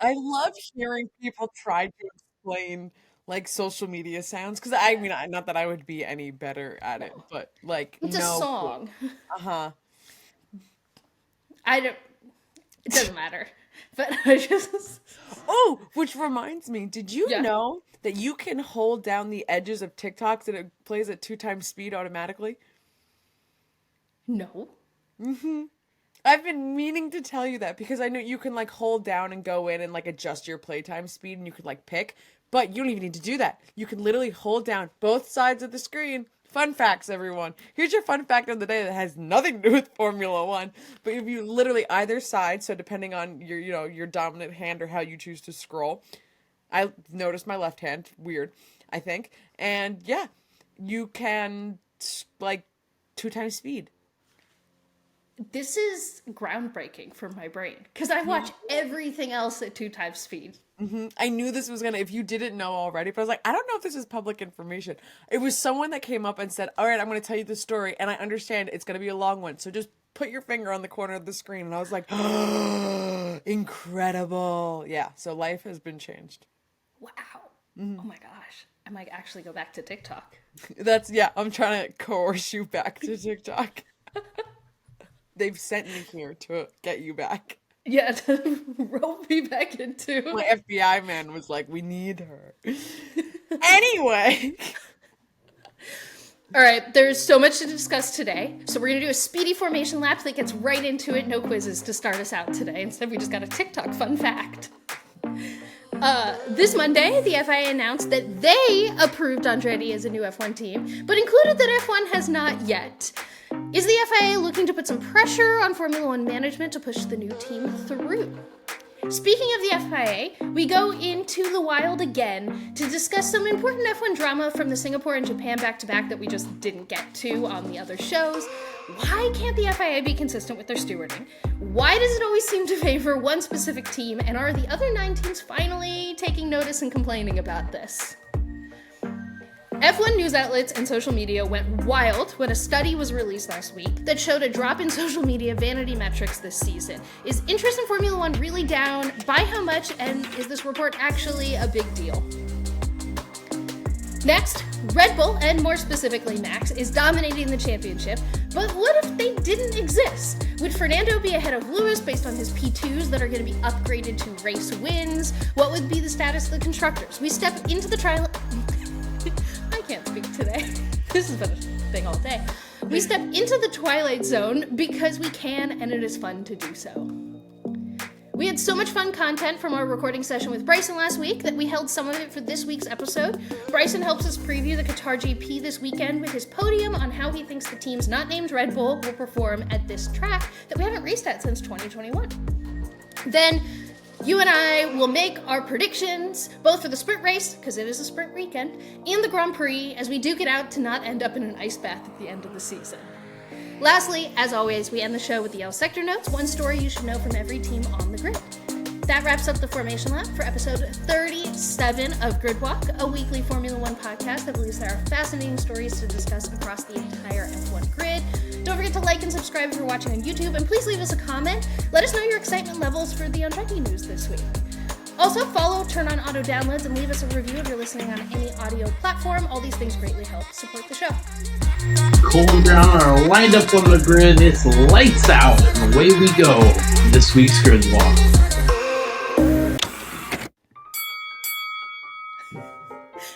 I love hearing people try to explain like social media sounds because I mean, not that I would be any better at it, No, but like it's a no clue. song. Uh-huh. I don't. It doesn't matter. But I just. Oh, which reminds me, did you Yeah. know that you can hold down the edges of TikToks and it plays at 2 times speed automatically? No. I've been meaning to tell you that because I know you can like hold down and go in and like adjust your playtime speed and you could like pick, but you don't even need to do that. You can literally hold down both sides of the screen. Fun facts, everyone. Here's your fun fact of the day that has nothing to do with Formula One. But if you literally either side, so depending on your your dominant hand or how you choose to scroll, I noticed my left hand, weird, I think, and yeah, you can like 2 times speed. This is groundbreaking for my brain because I watch everything else at 2 times speed. I knew this was gonna, if you didn't know already, but I was like, I don't know if this is public information. It was someone that came up and said, all right, I'm gonna tell you the story, and I understand it's gonna be a long one, so just put your finger on the corner of the screen. And I was like, incredible. Yeah, so life has been changed. Wow. Oh my gosh. I might actually go back to TikTok. That's, yeah, I'm trying to coerce you back to TikTok. They've sent me here to get you back. Yeah, to rope me back into. My FBI man was like, we need her. Anyway. All right, there's so much to discuss today. So we're going to do a speedy formation lap that gets right into it. No quizzes to start us out today. Instead, we just got a TikTok fun fact. This Monday, the FIA announced that they approved Andretti as a new F1 team, but included that F1 has not yet. Is the FIA looking to put some pressure on Formula One management to push the new team through? Speaking of the FIA, we go into the wild again to discuss some important F1 drama from the Singapore and Japan back-to-back that we just didn't get to on the other shows. Why can't the FIA be consistent with their stewarding? Why does it always seem to favor one specific team, and are the other 9 teams finally taking notice and complaining about this? F1 news outlets and social media went wild when a study was released last week that showed a drop in social media vanity metrics this season. Is interest in Formula One really down? By how much? And is this report actually a big deal? Next, Red Bull, and more specifically Max, is dominating the championship, but what if they didn't exist? Would Fernando be ahead of Lewis based on his P2s that are going to be upgraded to race wins? What would be the status of the Constructors? We step into the trial... I can't speak today. This has been a thing all day. We step into the Twilight Zone because we can, and it is fun to do so. We had so much fun content from our recording session with Bryson last week that we held some of it for this week's episode. Bryson helps us preview the Qatar GP this weekend with his podium on how he thinks the teams not named Red Bull will perform at this track that we haven't raced at since 2021. Then you and I will make our predictions, both for the sprint race, because it is a sprint weekend, and the Grand Prix, as we duke it out to not end up in an ice bath at the end of the season. Lastly, as always, we end the show with the Yellow Sector Notes, one story you should know from every team on the grid. That wraps up the Formation Lab for episode 37 of Grid Walk, a weekly Formula One podcast that believes there are fascinating stories to discuss across the entire F1 grid. Don't forget to like and subscribe if you're watching on YouTube, and please leave us a comment. Let us know your excitement levels for the Andretti news this week. Also, follow, turn on auto downloads, and leave us a review if you're listening on any audio platform. All these things greatly help support the show. Cool down our lined up on the grid. It's lights out, and away we go. This week's Grid Walk.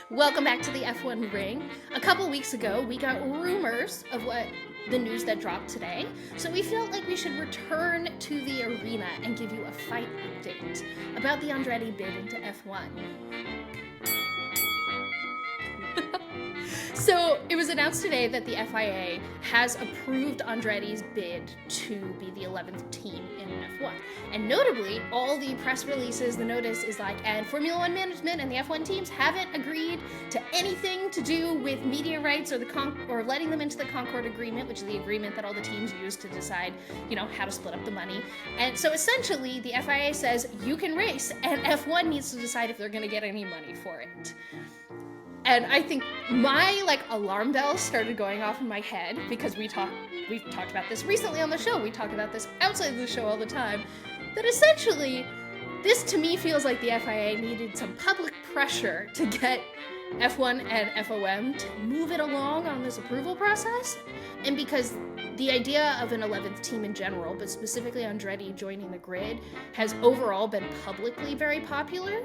Welcome back to the F1 Ring. A couple weeks ago, we got rumors of what the news that dropped today, so we felt like we should return to the arena and give you a fight update about the Andretti bid into F1. So it was announced today that the FIA has approved Andretti's bid to be the 11th team in F1. And notably, all the press releases, the notice is like, and Formula One management and the F1 teams haven't agreed to anything to do with media rights or or letting them into the Concord Agreement, which is the agreement that all the teams use to decide, how to split up the money. And so essentially, the FIA says you can race, and F1 needs to decide if they're going to get any money for it. And I think my alarm bells started going off in my head because we've talked about this recently on the show. We talk about this outside of the show all the time. That essentially this to me feels like the FIA needed some public pressure to get F1 and FOM to move it along on this approval process. And because the idea of an 11th team in general, but specifically Andretti joining the grid, has overall been publicly very popular.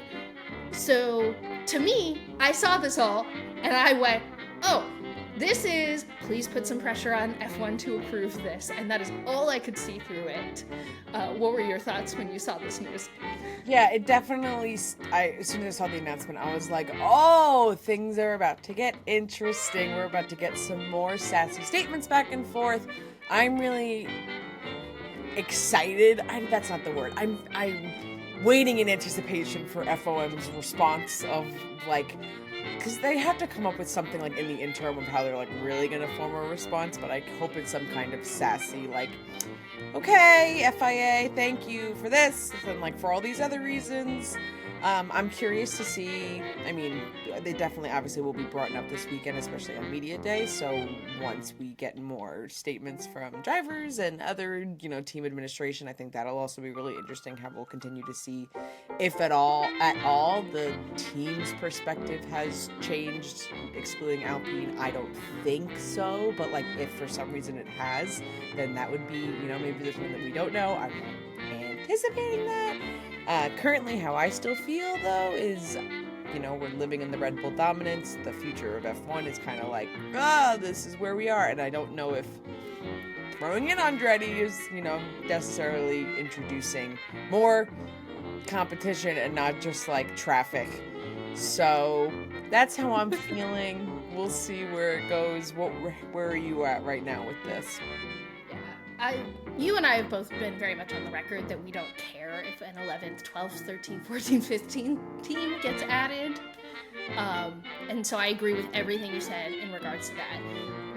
So to me, I saw this all and I went, oh, this is, please put some pressure on F1 to approve this. And that is all I could see through it. What were your thoughts when you saw this news? Yeah, it definitely, as soon as I saw the announcement, I was like, oh, things are about to get interesting. We're about to get some more sassy statements back and forth. I'm really excited. That's not the word. I'm waiting in anticipation for FOM's response of, like, because they have to come up with something, like, in the interim of how they're, like, really going to form a response, but I hope it's some kind of sassy, like, okay, FIA, thank you for this, and, like, for all these other reasons. I'm curious to see, I mean, they definitely obviously will be brought up this weekend, especially on media day, so once we get more statements from drivers and other, team administration, I think that'll also be really interesting how we'll continue to see if at all the team's perspective has changed, excluding Alpine. I don't think so, but, like, if for some reason it has, then that would be, maybe there's something that we don't know. I'm anticipating that. Currently, how I still feel, though, is, we're living in the Red Bull dominance. The future of F1 is kind of like, this is where we are. And I don't know if throwing in Andretti is, necessarily introducing more competition and not just, like, traffic. So that's how I'm feeling. We'll see where it goes. Where are you at right now with this? You and I have both been very much on the record that we don't care if an 11th, 12th, 13th, 14th, 15th team gets added. And so I agree with everything you said in regards to that.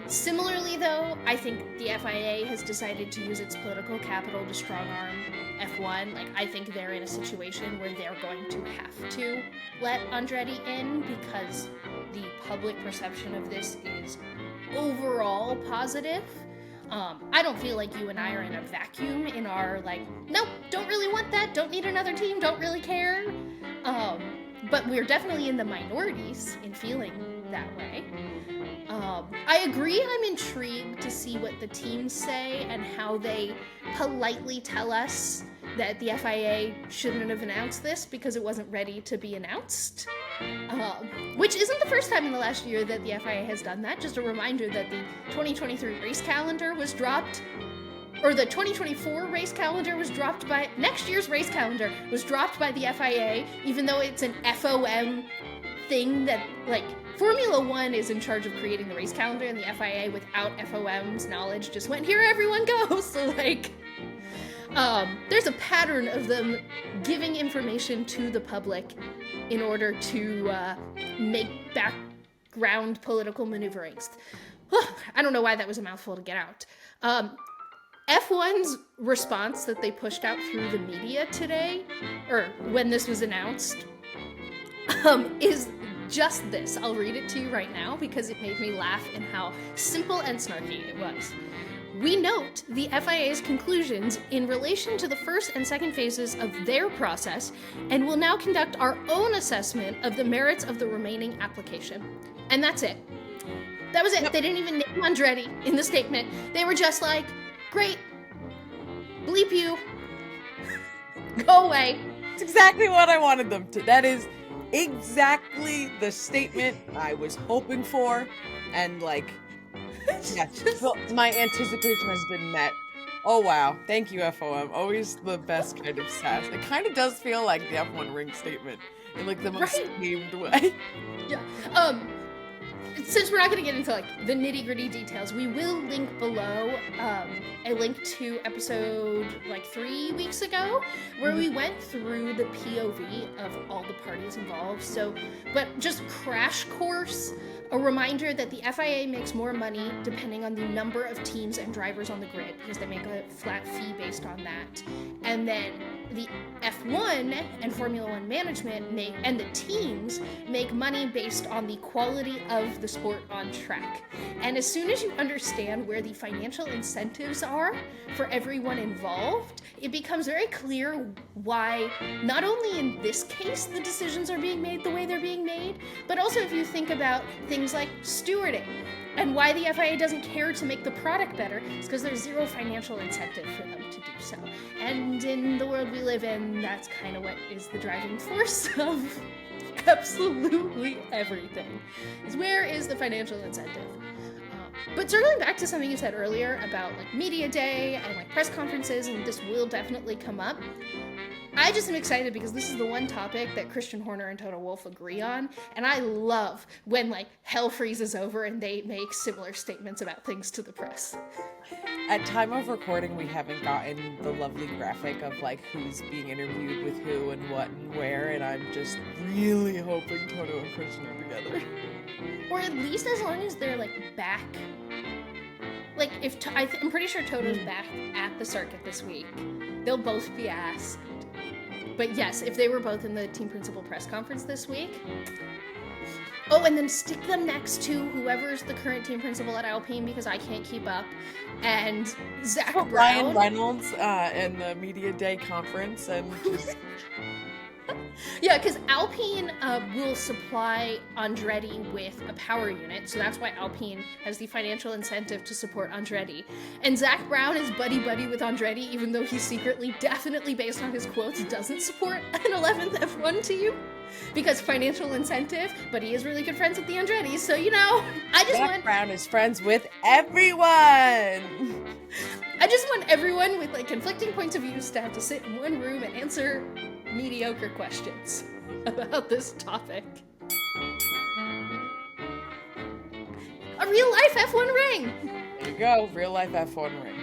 Similarly, though, I think the FIA has decided to use its political capital to strong-arm F1. Like, I think they're in a situation where they're going to have to let Andretti in because the public perception of this is overall positive. I don't feel like you and I are in a vacuum in our, like, nope, don't really want that, don't need another team, don't really care. But we're definitely in the minorities in feeling that way. I agree, I'm intrigued to see what the teams say and how they politely tell us that the FIA shouldn't have announced this because it wasn't ready to be announced. Which isn't the first time in the last year that the FIA has done that. Just a reminder that the 2023 race calendar was dropped, or the 2024 race calendar was dropped by, next year's race calendar was dropped by the FIA, even though it's an FOM thing that, like, Formula One is in charge of creating the race calendar, and the FIA, without FOM's knowledge, just went, here everyone goes. So, like, there's a pattern of them giving information to the public in order to make background political maneuverings. I don't know why that was a mouthful to get out. F1's response that they pushed out through the media today, or when this was announced, is just this. I'll read it to you right now because it made me laugh in how simple and snarky it was. We note the FIA's conclusions in relation to the first and second phases of their process and will now conduct our own assessment of the merits of the remaining application. And that's it. That was it. Yep. They didn't even name Andretti in the statement. They were just like, great, bleep you, go away. It's exactly what I wanted them to. That is exactly the statement I was hoping for, and, like, yeah, my anticipation has been met. Oh wow, thank you FOM. Always the best kind of sass. It kind of does feel like the F1 ring statement in, like, the most named way. Yeah. Since we're not going to get into, like, the nitty-gritty details, we will link below a link to episode, like, 3 weeks ago, where we went through the POV of all the parties involved. So, but just crash course, a reminder that the FIA makes more money depending on the number of teams and drivers on the grid, because they make a flat fee based on that. And then the F1 and Formula One management and the teams make money based on the quality of of the sport on track. And as soon as you understand where the financial incentives are for everyone involved, it becomes very clear why, not only in this case, the decisions are being made the way they're being made, but also if you think about things like stewarding, and why the FIA doesn't care to make the product better, is because there's zero financial incentive for them to do so. And in the world we live in, that's kind of what is the driving force of absolutely everything. Is where is the financial incentive? But circling back to something you said earlier about like media day and like press conferences, and this will definitely come up. I just am excited because this is the one topic that Christian Horner and Toto Wolff agree on, and I love when like hell freezes over and they make similar statements about things to the press. At time of recording, we haven't gotten the lovely graphic of like who's being interviewed with who and what and where, and I'm just really hoping Toto and Christian are together. Or at least as long as they're like back. Like if I'm pretty sure Toto's back at the circuit this week, they'll both be asked. But yes, if they were both in the team principal press conference this week. Oh, and then stick them next to whoever's the current team principal at Alpine, because I can't keep up. And Zach Brown. Ryan Reynolds in the media day conference, and just... Yeah, because Alpine will supply Andretti with a power unit, so that's why Alpine has the financial incentive to support Andretti. And Zach Brown is buddy-buddy with Andretti, even though he secretly, definitely based on his quotes, doesn't support an 11th F1 team. Because financial incentive, but he is really good friends with the Andrettis, so you know, Zach Brown is friends with everyone! I just want everyone with like conflicting points of views to have to sit in one room and answer mediocre questions about this topic. A real life F1 ring! There you go, real life F1 ring.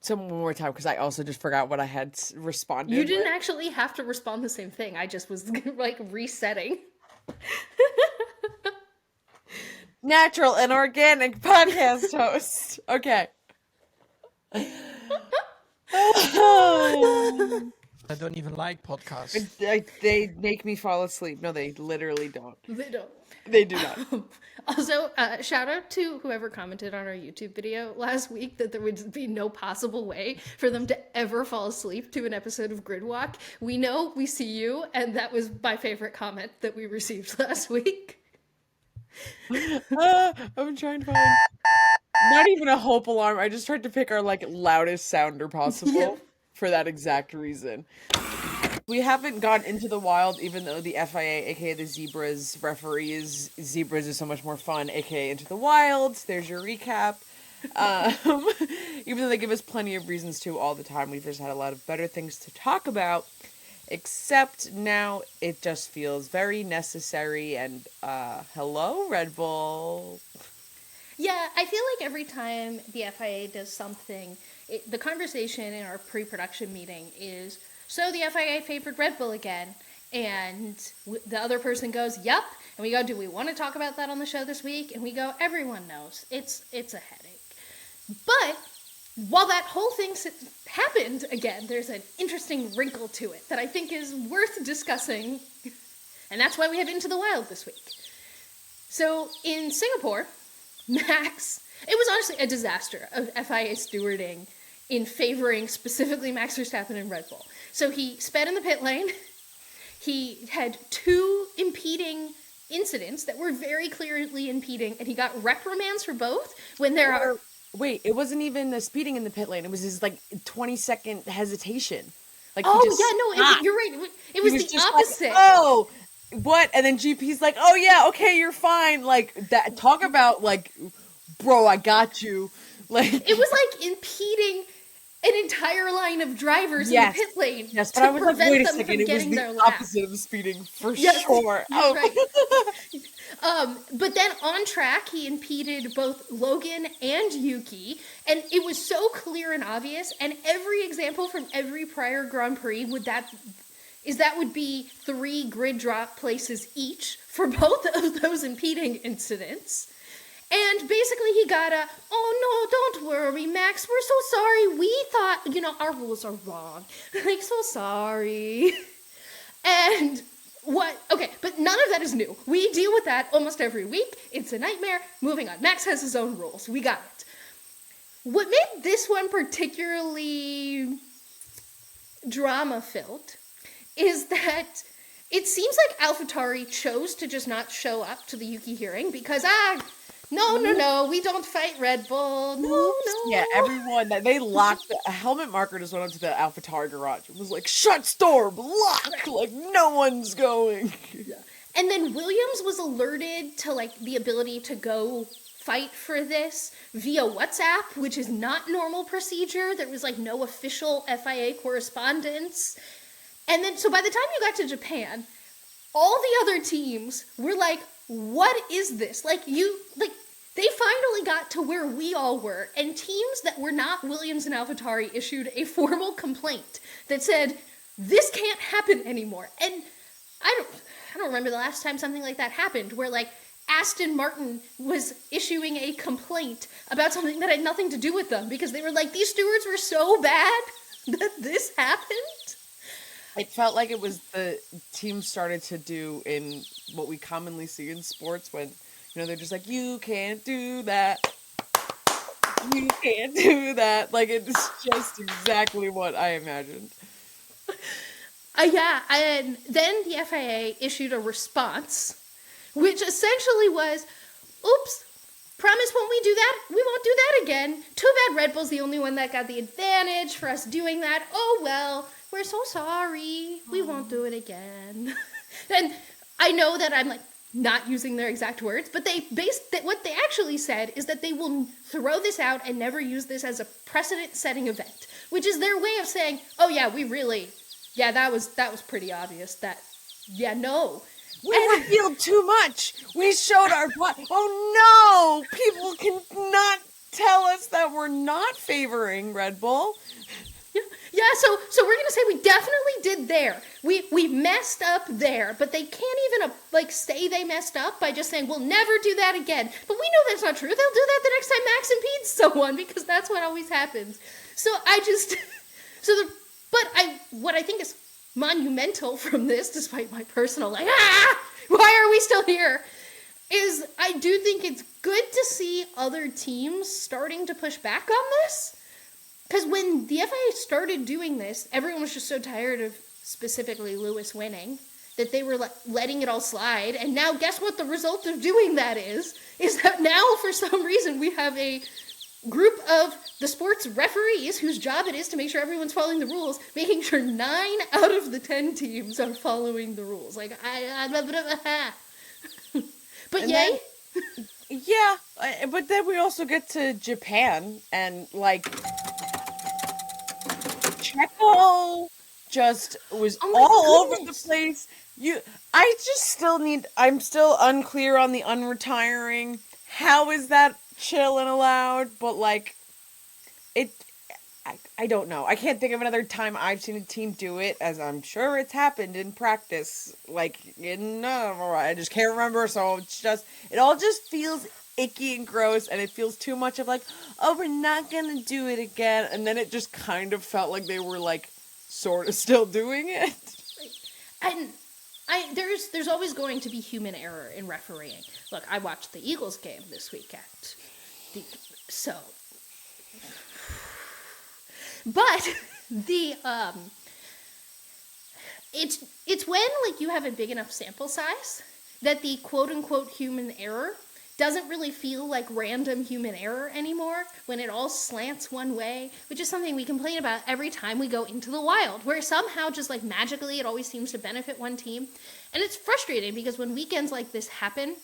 One more time, because I also just forgot what I had responded. You didn't actually have to respond the same thing. I just was like resetting. Natural and organic podcast host. Okay. I don't even like podcasts. They make me fall asleep. No, they literally don't. They don't. They do not. Also, shout out to whoever commented on our YouTube video last week that there would be no possible way for them to ever fall asleep to an episode of Gridwalk. We know, we see you, and that was my favorite comment that we received last week. I'm trying to find... Not even a hope alarm. I just tried to pick our like loudest sounder possible for that exact reason. We haven't gone into the wild, even though the FIA, aka the Zebras referees, Zebras is so much more fun, aka Into the Wild. There's your recap. Even though they give us plenty of reasons to all the time, we've just had a lot of better things to talk about. Except now it just feels very necessary. And hello, Red Bull. Yeah, I feel like every time the FIA does something, the conversation in our pre-production meeting is, so the FIA favored Red Bull again, and the other person goes, yep, and we go, do we want to talk about that on the show this week? And we go, everyone knows, it's a headache. But while that whole thing happened again, there's an interesting wrinkle to it that I think is worth discussing, and that's why we have Into the Wild this week. So in Singapore, Max, it was honestly a disaster of FIA stewarding in favoring specifically Max Verstappen and Red Bull. So he sped in the pit lane. He had two impeding incidents that were very clearly impeding, and he got reprimands for both when there are... Wait, it wasn't even the speeding in the pit lane. It was his, like, 20-second hesitation. Like, you're right. It was the opposite. Like, oh, what? And then GP's like, oh, yeah, okay, you're fine. Like, that. Talk about, like, bro, I got you. Like, it was, like, impeding an entire line of drivers in the pit lane. Yes, but I was like, wait a second, it was the opposite of speeding, for sure. Oh. Right. But then on track, he impeded both Logan and Yuki, and it was so clear and obvious, and every example from every prior Grand Prix would be 3 grid drop places each for both of those impeding incidents. And basically he got oh no, don't worry, Max, we're so sorry. We thought, our rules are wrong. Like, so sorry. And What? Okay, but none of that is new. We deal with that almost every week. It's a nightmare. Moving on. Max has his own rules. We got it. What made this one particularly drama-filled is that it seems like AlphaTauri chose to just not show up to the Yuki hearing because, no, we don't fight Red Bull. No. Yeah, everyone, they locked, a helmet marker just went up to the AlphaTauri garage. It was like, shut store, blocked, like no one's going. Yeah. And then Williams was alerted to like the ability to go fight for this via WhatsApp, which is not normal procedure. There was like no official FIA correspondence. And then, so by the time you got to Japan, all the other teams were like, what is this? They finally got to where we all were, and teams that were not Williams and AlphaTauri issued a formal complaint that said, this can't happen anymore. And I don't remember the last time something like that happened, where like Aston Martin was issuing a complaint about something that had nothing to do with them, because they were like, these stewards were so bad that this happened. It felt like it was the team started to do in what we commonly see in sports when, they're just like, you can't do that. You can't do that. Like, it's just exactly what I imagined. Yeah, and then the FIA issued a response, which essentially was, oops, promise when we do that, we won't do that again. Too bad Red Bull's the only one that got the advantage for us doing that. Oh, well, we're so sorry. We won't do it again. And I know that I'm, not using their exact words, but what they actually said is that they will throw this out and never use this as a precedent-setting event, which is their way of saying, oh, yeah, that was pretty obvious that, no. We revealed too much. We showed our butt. Oh, no. People cannot tell us that we're not favoring Red Bull. Yeah, so we're gonna say we definitely did there. We messed up there, but they can't even say they messed up by just saying we'll never do that again. But we know that's not true. They'll do that the next time Max impedes someone, because that's what always happens. So what I think is monumental from this, despite my personal why are we still here? Is I do think it's good to see other teams starting to push back on this. Because when the FIA started doing this, everyone was just so tired of specifically Lewis winning that they were letting it all slide. And now guess what the result of doing that is that now for some reason we have a group of the sports referees whose job it is to make sure everyone's following the rules, making sure 9 out of the 10 teams are following the rules. But and yay. Yeah, but then we also get to Japan and Checo just was all over the place. I'm still unclear on the unretiring. How is that chill and allowed? But I don't know. I can't think of another time I've seen a team do it, as I'm sure it's happened in practice. I just can't remember. So it all just feels icky and gross, and it feels too much of we're not gonna do it again. And then it just kind of felt like they were sort of still doing it. And there's always going to be human error in refereeing. Look, I watched the Eagles game this weekend. But it's when you have a big enough sample size that the quote unquote human error doesn't really feel like random human error anymore, when it all slants one way, which is something we complain about every time we go into the wild, where somehow just magically it always seems to benefit one team. And it's frustrating because when weekends like this happen,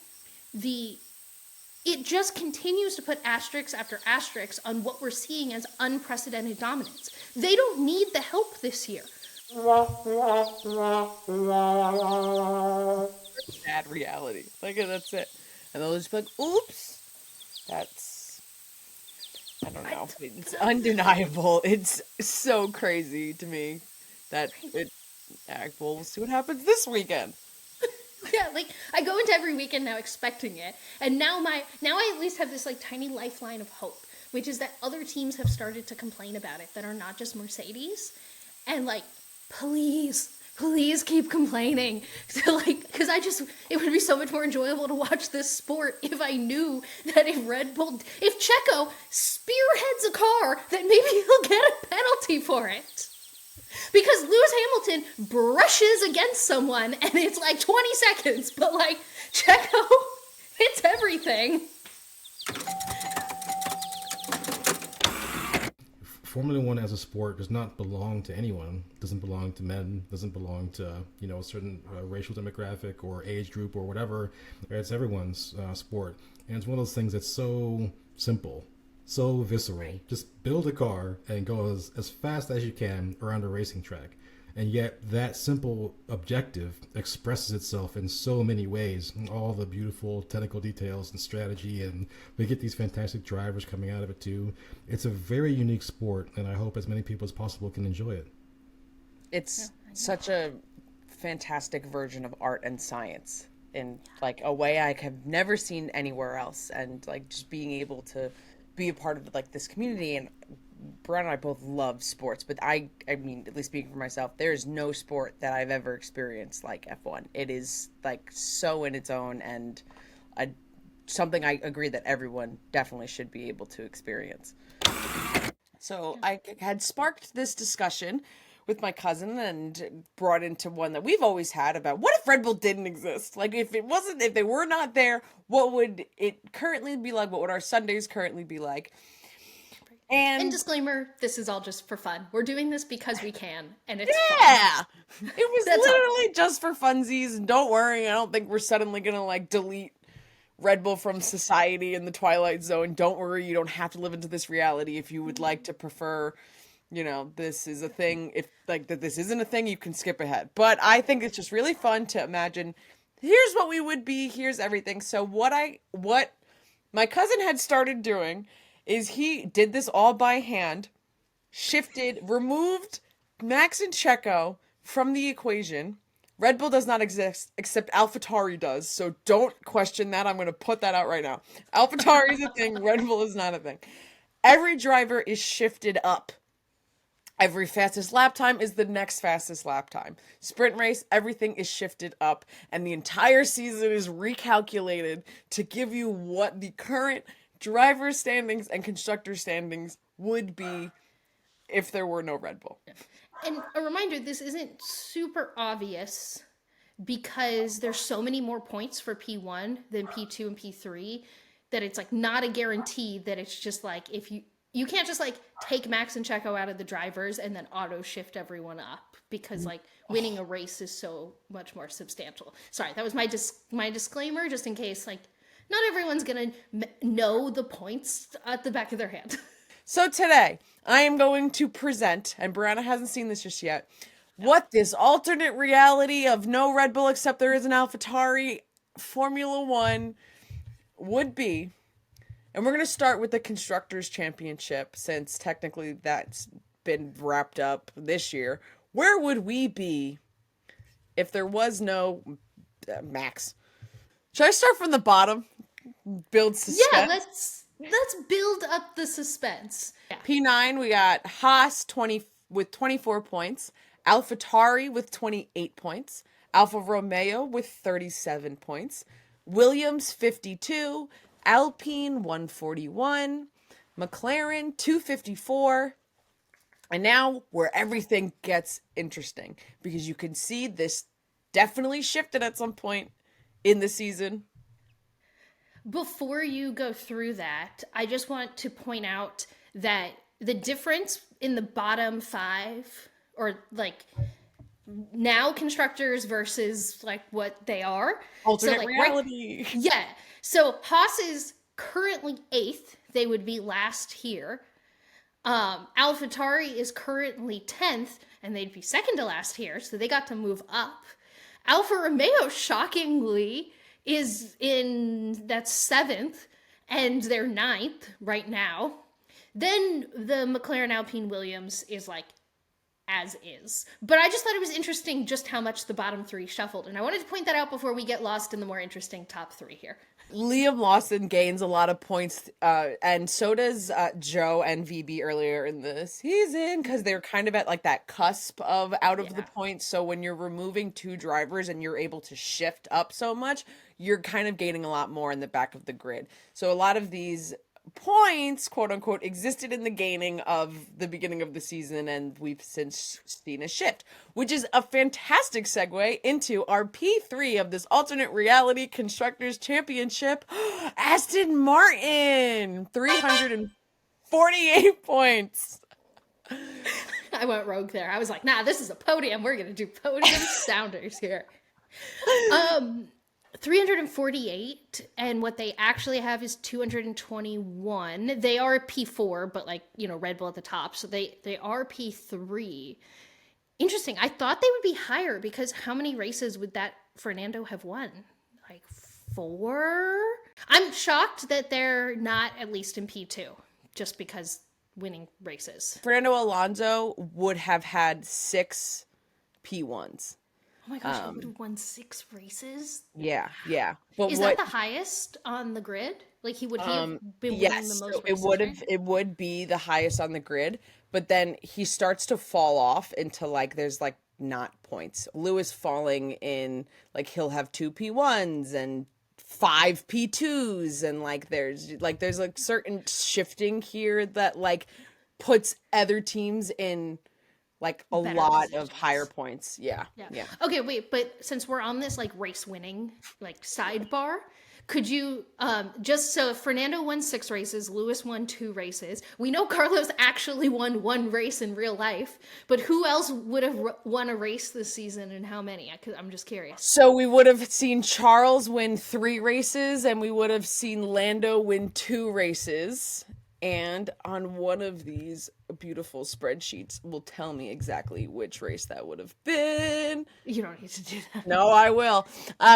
it just continues to put asterisks after asterisks on what we're seeing as unprecedented dominance. They don't need the help this year. Bad reality. That's it. And they'll just be oops. That's, I don't know. It's undeniable. It's so crazy to me that we'll see what happens this weekend. Yeah, I go into every weekend now expecting it, and now I at least have this tiny lifeline of hope, which is that other teams have started to complain about it that are not just Mercedes, and please please keep complaining. So because it would be so much more enjoyable to watch this sport if I knew that if Checo spearheads a car, that maybe he'll get a penalty for it. Because Lewis Hamilton brushes against someone and it's like 20 seconds, but like Checo hits everything. Formula One as a sport does not belong to anyone. It doesn't belong to men. Doesn't belong to a certain racial demographic or age group or whatever. It's everyone's sport, and it's one of those things that's so simple, so visceral. Just build a car and go as fast as you can around a racing track. And yet that simple objective expresses itself in so many ways, in all the beautiful technical details and strategy, and we get these fantastic drivers coming out of it too. It's a very unique sport, and I hope as many people as possible can enjoy it. It's such a fantastic version of art and science in like a way I have never seen anywhere else, and like just being able to be a part of like this community. And Brian and I both love sports, but I mean, at least speaking for myself, there is no sport that I've ever experienced like F1. It is like so in its own, and something I agree that everyone definitely should be able to experience. So I had sparked this discussion with my cousin and brought into one that we've always had about what if Red Bull didn't exist? Like if they were not there, what would it currently be like? What would our Sundays currently be like? And disclaimer, this is all just for fun. We're doing this because we can, and it's fun. It was That's literally just for funsies. And don't worry, I don't think we're suddenly gonna like delete Red Bull from society in the Twilight Zone. Don't worry, you don't have to live into this reality if you would like to prefer, this is a thing. If like that this isn't a thing, you can skip ahead. But I think it's just really fun to imagine, here's what we would be, here's everything. So what my cousin had started doing is he did this all by hand, removed Max and Checo from the equation. Red Bull does not exist, except AlphaTauri does, so don't question that. I'm going to put that out right now. AlphaTauri is a thing, Red Bull is not a thing. Every driver is shifted up. Every fastest lap time is the next fastest lap time. Sprint race, everything is shifted up, and the entire season is recalculated to give you what the current driver standings and constructor standings would be if there were no Red Bull. And a reminder, this isn't super obvious because there's so many more points for P1 than P2 and P3 that it's like not a guarantee that it's just like if you can't just like take Max and Checo out of the drivers and then auto shift everyone up because like winning a race is so much more substantial. Sorry, that was my disclaimer just in case like not everyone's going to know the points at the back of their hand. So today, I am going to present, and Briana hasn't seen this just yet, what this alternate reality of no Red Bull except there is an AlphaTauri Formula One would be. And we're going to start with the Constructors Championship, since technically that's been wrapped up this year. Where would we be if there was no Max? Should I start from the bottom? Build suspense? Yeah, let's build up the suspense. Yeah. P9, we got Haas 20 with 24 points, AlphaTauri with 28 points, Alfa Romeo with 37 points, Williams 52, Alpine 141, McLaren 254. And now where everything gets interesting, because you can see this definitely shifted at some point in the season. Before you go through that, I just want to point out that the difference in the bottom five, or like now constructors versus like what they are. Alternate so, like, reality. Right, yeah. So Haas is currently 8th. They would be last here. AlphaTauri is currently 10th, and they'd be second to last here, so they got to move up. Alfa Romeo, shockingly, is that's 7th, and they're 9th right now. Then the McLaren Alpine Williams is like as is. But I just thought it was interesting just how much the bottom three shuffled. And I wanted to point that out before we get lost in the more interesting top three here. Liam Lawson gains a lot of points, and so does Joe and VB earlier in the season, because they're kind of at like that cusp of out of the points. So when you're removing two drivers and you're able to shift up so much, you're kind of gaining a lot more in the back of the grid. So a lot of these points, quote unquote, existed in the gaining of the beginning of the season, and we've since seen a shift, which is a fantastic segue into our P3 of this alternate reality Constructors Championship. Aston Martin, 348 points. I went rogue there. I was like, nah, this is a podium. We're going to do podium sounders here. 348, and what they actually have is 221. They are P4, but like, you know, Red Bull at the top, so they are P3. Interesting. I thought they would be higher, because how many races would that Fernando have won? Like 4? I'm shocked that they're not at least in P2, just because winning races. Fernando Alonso would have had 6 P1s. Oh my gosh, he would have won 6 races? Yeah. But is that the highest on the grid? Like, he would have been winning the most races, it would be the highest on the grid, but then he starts to fall off into, like, there's, like, not points. Lewis falling in, like, he'll have 2 P1s and 5 P2s, and, like, there's certain shifting here that, like, puts other teams in, like, a better lot positions. of higher points. Yeah. Okay, wait, but since we're on this, like, race winning, like, sidebar, could you, just so if Fernando won 6 races, Lewis won 2 races, we know Carlos actually won 1 race in real life, but who else would have won a race this season, and how many? I'm just curious. So we would have seen Charles win 3 races, and we would have seen Lando win 2 races. And on one of these beautiful spreadsheets will tell me exactly which race that would have been. You don't need to do that. No, I will.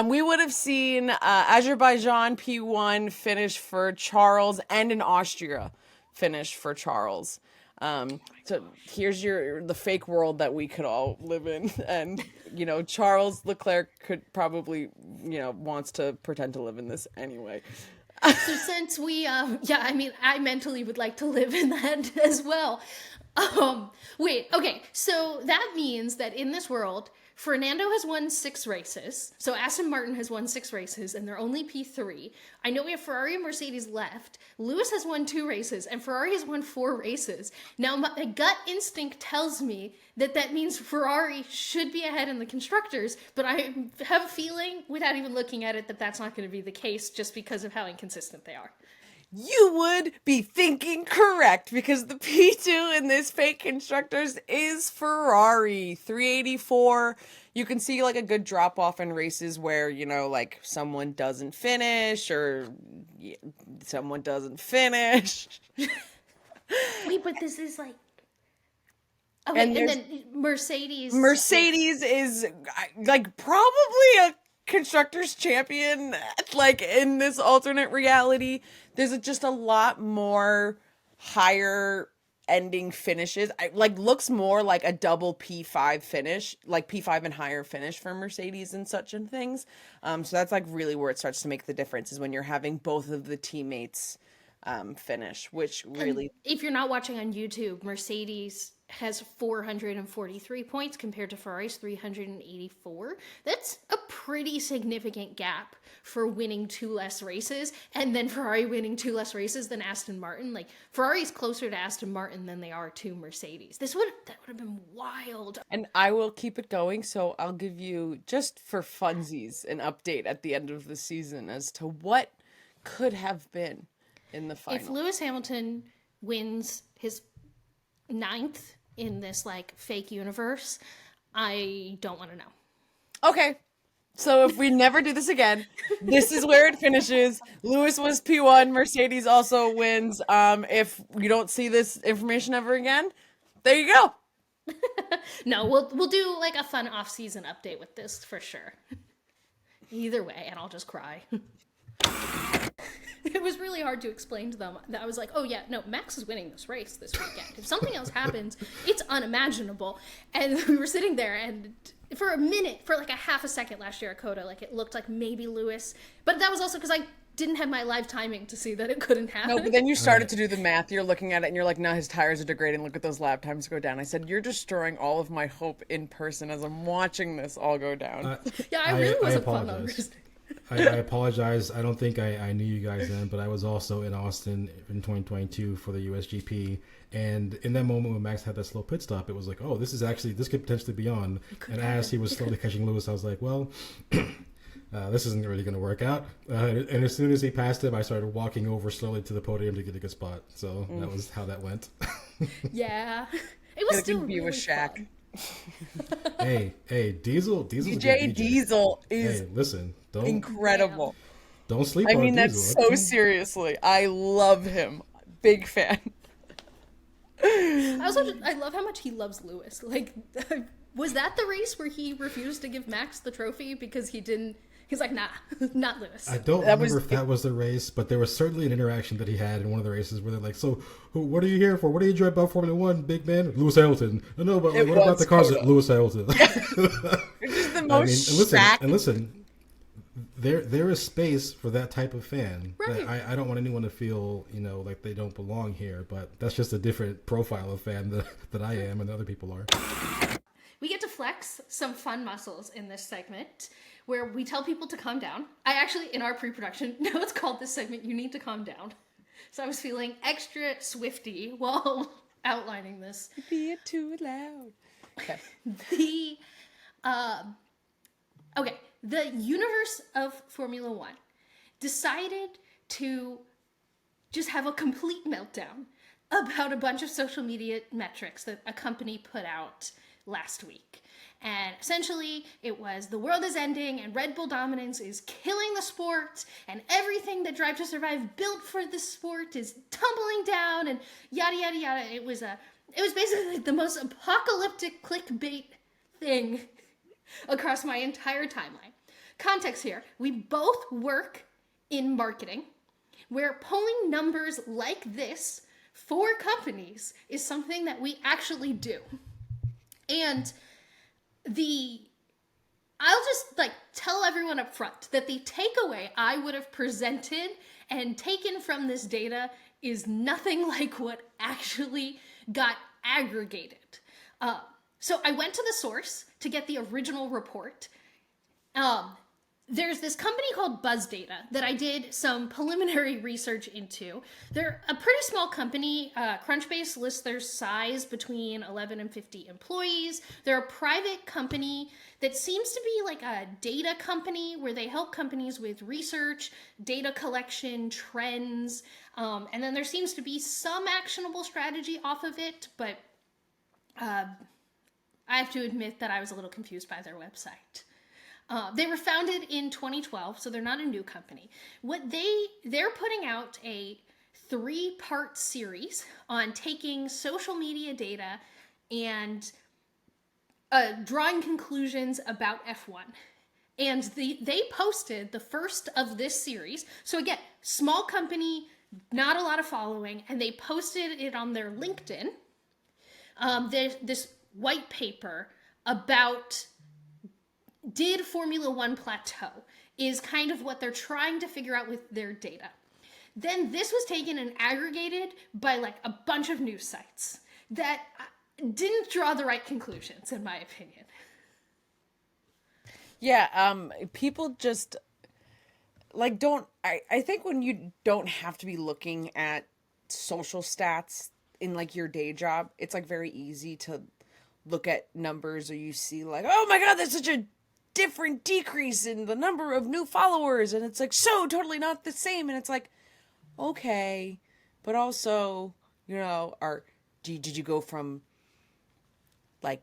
We would have seen Azerbaijan P1 finish for Charles, and in Austria finish for Charles. So here's the fake world that we could all live in. And, you know, Charles Leclerc could probably, you know, wants to pretend to live in this anyway. So since we, I mean, I mentally would like to live in that as well. Wait, okay, so that means that in this world, Fernando has won 6 races. So Aston Martin has won 6 races, and they're only P3. I know we have Ferrari and Mercedes left. Lewis has won 2 races, and Ferrari has won 4 races. Now, my gut instinct tells me that means Ferrari should be ahead in the Constructors, but I have a feeling, without even looking at it, that that's not going to be the case just because of how inconsistent they are. You would be thinking correct, because the P2 in this fake Constructors is Ferrari. 384. You can see like a good drop off in races where, you know, like someone doesn't finish or someone doesn't finish. Wait, but this is like... Okay, and then Mercedes is like probably a Constructors champion, like in this alternate reality. There's just a lot more higher ending finishes. Looks more like a double P5 finish, like P5 and higher finish for Mercedes and such and things. So that's like really where it starts to make the difference, is when you're having both of the teammates finish, which really... And if you're not watching on YouTube, Mercedes has 443 points compared to Ferrari's 384. That's a pretty significant gap for winning 2 less races, and then Ferrari winning 2 less races than Aston Martin. Like, Ferrari's closer to Aston Martin than they are to Mercedes. That would have been wild. And I will keep it going, so I'll give you, just for funsies, an update at the end of the season as to what could have been in the final. If Lewis Hamilton wins his 9th in this like fake universe, I don't want to know. Okay, so if we never do this again, this is where it finishes. Lewis was P1, Mercedes also wins. If you don't see this information ever again, there you go. No, we'll do like a fun off-season update with this for sure. Either way, and I'll just cry. it was really hard to explain to them that I was like, oh yeah, no, Max is winning this race this weekend. If something else happens, it's unimaginable. And we were sitting there, and for a minute, for like a half a second last year at COTA, like it looked like maybe Lewis, but that was also because I didn't have my live timing to see that it couldn't happen. No, but then you started to do the math. You're looking at it and you're like, no, his tires are degrading. Look at those lap times go down. I said, you're destroying all of my hope in person as I'm watching this all go down. Yeah, I really wasn't fun on apologize. Thursday. I apologize. I don't think I knew you guys then, but I was also in Austin in 2022 for the USGP. And in that moment when Max had that slow pit stop, it was like, oh, this could potentially be on. And as he was slowly catching Lewis, I was like, well, this isn't really going to work out. And as soon as he passed him, I started walking over slowly to the podium to get a good spot. So that was how that went. Yeah. It was still be really with Shaq. fun. Hey, Diesel's a good DJ DJ. Diesel is Hey, listen, incredible. don't sleep I on mean that Diesel. so seriously. I love him. Big fan. I love how much he loves Lewis. Like, was that the race where he refused to give Max the trophy because he's like, nah, not Lewis. I don't remember if that was the race, but there was certainly an interaction that he had in one of the races where they're like, so, what are you here for? What are you enjoying about Formula One, big man? Lewis Hamilton. No, but like, what about the cars? Lewis Hamilton. Which is the most and listen, there is space for that type of fan. Right. I don't want anyone to feel, like they don't belong here, but that's just a different profile of fan that I am and other people are. We get to flex some fun muscles in this segment where we tell people to calm down. I actually, in our pre-production, know it's called this segment, You Need to Calm Down. So I was feeling extra Swifty while outlining this. Be it too loud. Okay. The universe of Formula One decided to just have a complete meltdown about a bunch of social media metrics that a company put out last week. And essentially, it was the world is ending and Red Bull dominance is killing the sport and everything that Drive to Survive built for the sport is tumbling down and yada, yada, yada. It was basically like the most apocalyptic clickbait thing across my entire timeline. Context here, we both work in marketing where pulling numbers like this for companies is something that we actually do. And I'll just tell everyone up front that the takeaway I would have presented and taken from this data is nothing like what actually got aggregated. So I went to the source to get the original report. There's this company called BuzzData that I did some preliminary research into. They're a pretty small company. Crunchbase lists their size between 11 and 50 employees. They're a private company that seems to be like a data company where they help companies with research, data collection, trends, and then there seems to be some actionable strategy off of it, but I have to admit that I was a little confused by their website. They were founded in 2012, so they're not a new company. They're putting out a 3-part series on taking social media data and drawing conclusions about F1. And they posted the first of this series. So again, small company, not a lot of following, and they posted it on their LinkedIn. There's this white paper about did Formula One plateau is kind of what they're trying to figure out with their data. Then this was taken and aggregated by a bunch of news sites that didn't draw the right conclusions, in my opinion. Yeah, people just I think when you don't have to be looking at social stats in your day job, it's very easy to look at numbers or you see oh my god, there's such a different decrease in the number of new followers and it's so totally not the same, and it's okay, but also did you go from a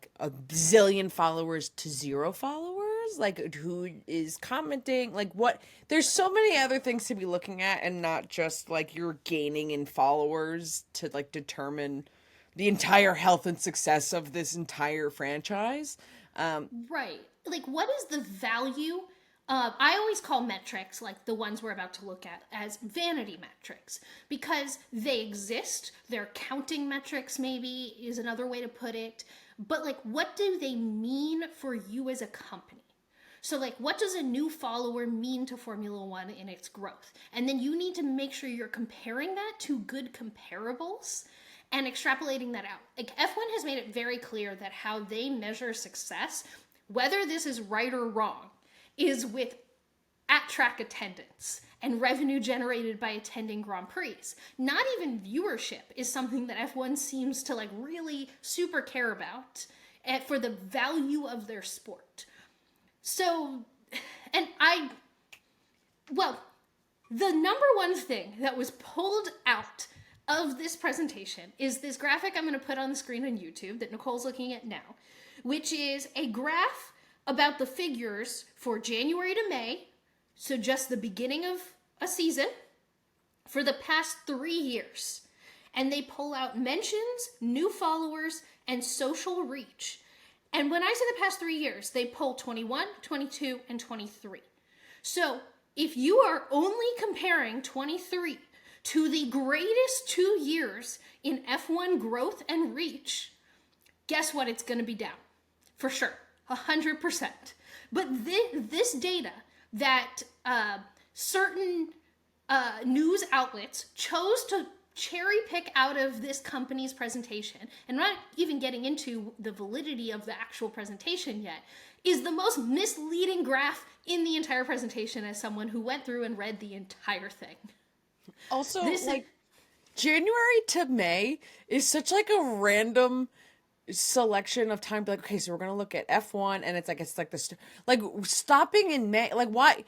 zillion followers to 0 followers? Who is commenting? What? There's so many other things to be looking at and not just you're gaining in followers to determine the entire health and success of this entire franchise. Right. What is the value I always call metrics, like the ones we're about to look at, as vanity metrics because they exist. They're counting metrics, maybe, is another way to put it. But, like, what do they mean for you as a company? So, like, what does a new follower mean to Formula One in its growth? And then you need to make sure you're comparing that to good comparables and extrapolating that out. Like, F1 has made it very clear that how they measure success, whether this is right or wrong, is with at-track attendance and revenue generated by attending Grand Prix. Not even viewership is something that F1 seems to, like, really super care about for the value of their sport. So, and the number one thing that was pulled out of this presentation is this graphic I'm going to put on the screen on YouTube that Nicole's looking at now, which is a graph about the figures for January to May, so just the beginning of a season, for the past 3 years. And they pull out mentions, new followers, and social reach. And when I say the past 3 years, they pull 21, 22, and 23. So if you are only comparing 23 to the greatest 2 years in F1 growth and reach, guess what? It's going to be down. For sure. 100%. But this data that certain news outlets chose to cherry pick out of this company's presentation, and I'm not even getting into the validity of the actual presentation yet, is the most misleading graph in the entire presentation as someone who went through and read the entire thing. Also, January to May is such like a random selection of time. Like, okay, so we're gonna look at F1, and it's like this, like stopping in May. Like, why?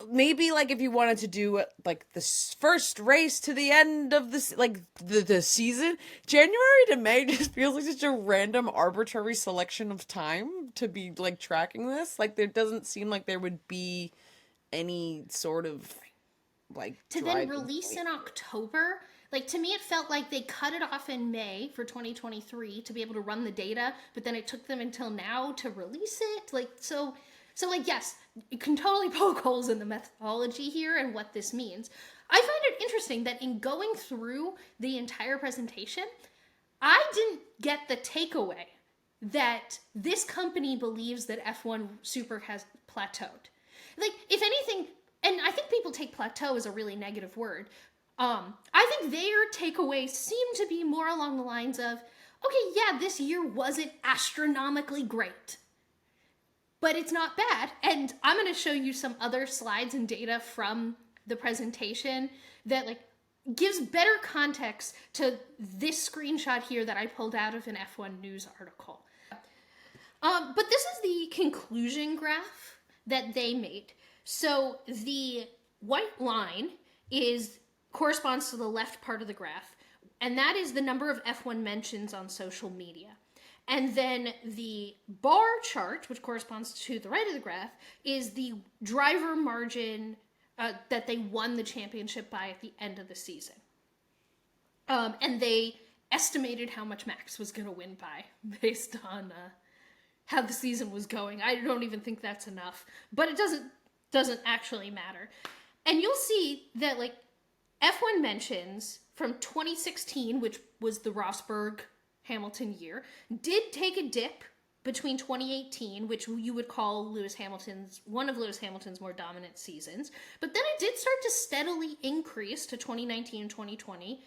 Maybe like if you wanted to do like the first race to the end of this, like the season, January to May just feels like such a random, arbitrary selection of time to be like tracking this. Like, there doesn't seem like there would be any sort of like to then release in October. Like, to me, it felt like they cut it off in May for 2023 to be able to run the data, but then it took them until now to release it. Like, so like, yes, you can totally poke holes in the methodology here and what this means. I find it interesting that in going through the entire presentation, I didn't get the takeaway that this company believes that F1 Super has plateaued. Like, if anything, and I think people take plateau as a really negative word, I think their takeaway seemed to be more along the lines of, okay, yeah, this year wasn't astronomically great, but it's not bad. And I'm going to show you some other slides and data from the presentation that like gives better context to this screenshot here that I pulled out of an F1 news article. But this is the conclusion graph that they made. So the white line corresponds to the left part of the graph, and that is the number of F1 mentions on social media. And then the bar chart, which corresponds to the right of the graph, is the driver margin that they won the championship by at the end of the season. And they estimated how much Max was going to win by based on how the season was going. I don't even think that's enough, but it doesn't actually matter. And you'll see that like F1 mentions from 2016, which was the Rosberg Hamilton year, did take a dip between 2018, which you would call one of Lewis Hamilton's more dominant seasons. But then it did start to steadily increase to 2019 and 2020.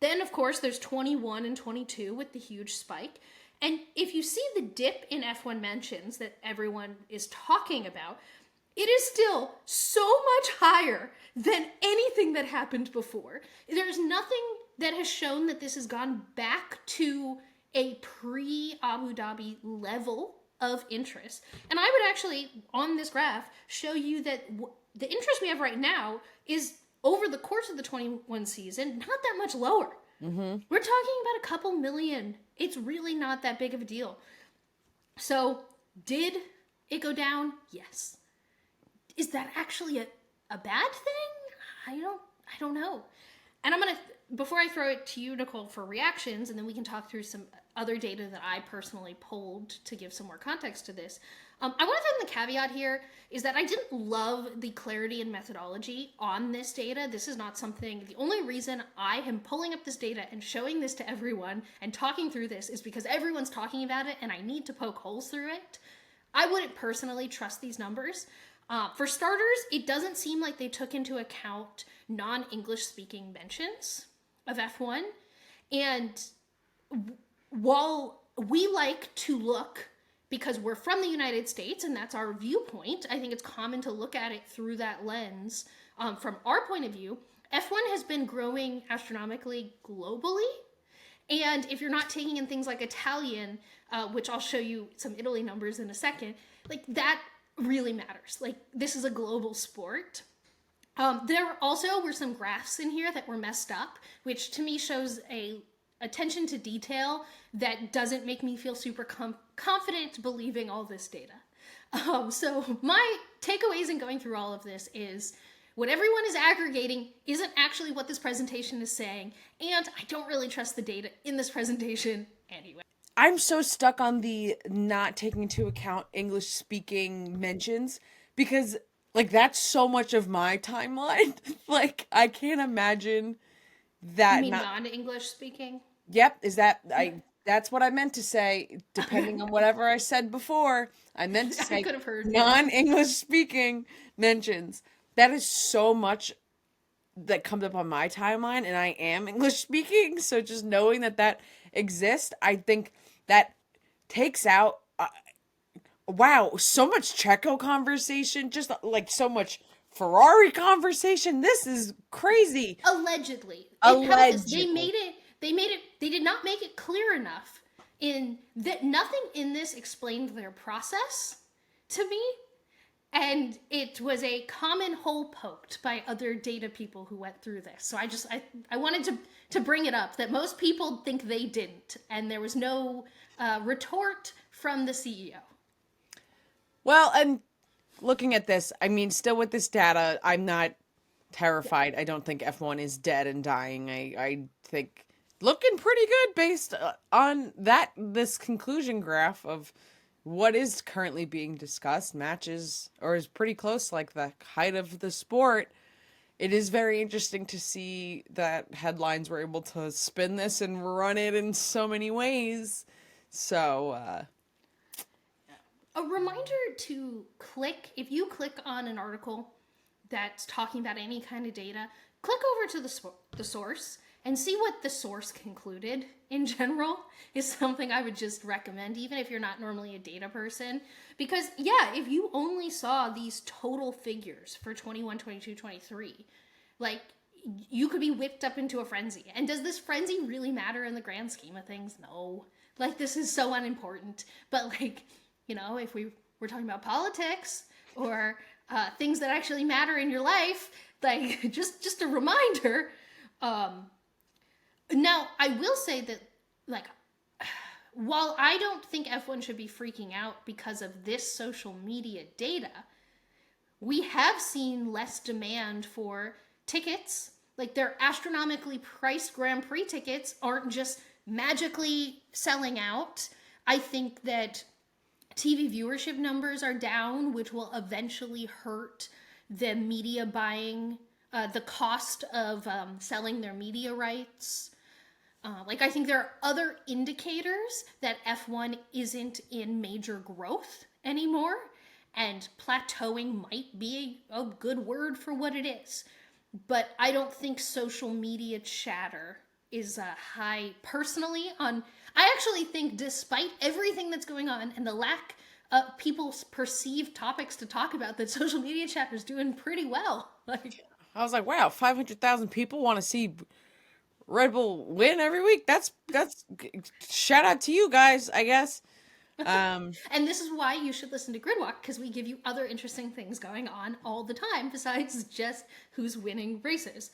Then, of course, there's 21 and 22 with the huge spike. And if you see the dip in F1 mentions that everyone is talking about, it is still so much higher than anything that happened before. There's nothing that has shown that this has gone back to a pre-Abu Dhabi level of interest. And I would actually, on this graph, show you that the interest we have right now is, over the course of the 21 season, not that much lower. Mm-hmm. We're talking about a couple million. It's really not that big of a deal. So, did it go down? Yes. Is that actually a bad thing? I don't know. And I'm going to before I throw it to you, Nicole, for reactions, and then we can talk through some other data that I personally pulled to give some more context to this. I want to throw in the caveat here is that I didn't love the clarity and methodology on this data. This is not something, the only reason I am pulling up this data and showing this to everyone and talking through this is because everyone's talking about it and I need to poke holes through it. I wouldn't personally trust these numbers. For starters, it doesn't seem like they took into account non-English speaking mentions of F1. And while we like to look, because we're from the United States and that's our viewpoint, I think it's common to look at it through that lens. From our point of view, F1 has been growing astronomically globally. And if you're not taking in things like Italian, which I'll show you some Italy numbers in a second, like that really matters. Like this is a global sport. There also were some graphs in here that were messed up, which to me shows a attention to detail that doesn't make me feel super confident believing all this data. So my takeaways in going through all of this is what everyone is aggregating isn't actually what this presentation is saying, and I don't really trust the data in this presentation anyway. I'm so stuck on the not taking into account English speaking mentions because like that's so much of my timeline. Like I can't imagine that. You mean non-English speaking? Yep, that's what I meant to say, depending on whatever I said before. I meant to say I could have heard non-English speaking mentions. That is so much that comes up on my timeline, and I am English speaking, so just knowing that exists, I think that takes out wow, so much Checo conversation, just like so much Ferrari conversation. This is crazy. Allegedly. They did not make it clear enough in that nothing in this explained their process to me. And it was a common hole poked by other data people who went through this. So I wanted to bring it up that most people think they didn't. And there was no retort from the CEO. Well, and looking at this, I mean, still with this data, I'm not terrified. I don't think F1 is dead and dying. I think looking pretty good based on this conclusion graph of what is currently being discussed, matches, or is pretty close, like the height of the sport. It is very interesting to see that headlines were able to spin this and run it in so many ways. So, a reminder to click, if you click on an article that's talking about any kind of data, click over to the source and see what the source concluded in general is something I would just recommend, even if you're not normally a data person. Because, yeah, if you only saw these total figures for 21, 22, 23, like, you could be whipped up into a frenzy. And does this frenzy really matter in the grand scheme of things? No. Like, this is so unimportant. But, like, you know, if we were talking about politics or things that actually matter in your life, like, just a reminder. Now, I will say that, like, while I don't think F1 should be freaking out because of this social media data, we have seen less demand for tickets. Like, their astronomically priced Grand Prix tickets aren't just magically selling out. I think that TV viewership numbers are down, which will eventually hurt the media buying, the cost of selling their media rights. Like, I think there are other indicators that F1 isn't in major growth anymore, and plateauing might be a good word for what it is. But I don't think social media chatter is high personally on. I actually think despite everything that's going on and the lack of people's perceived topics to talk about, that social media chatter is doing pretty well. Like, I was like, wow, 500,000 people want to see Red Bull win every week. That's shout out to you guys, I guess. And this is why you should listen to Gridwalk, because we give you other interesting things going on all the time besides just who's winning races.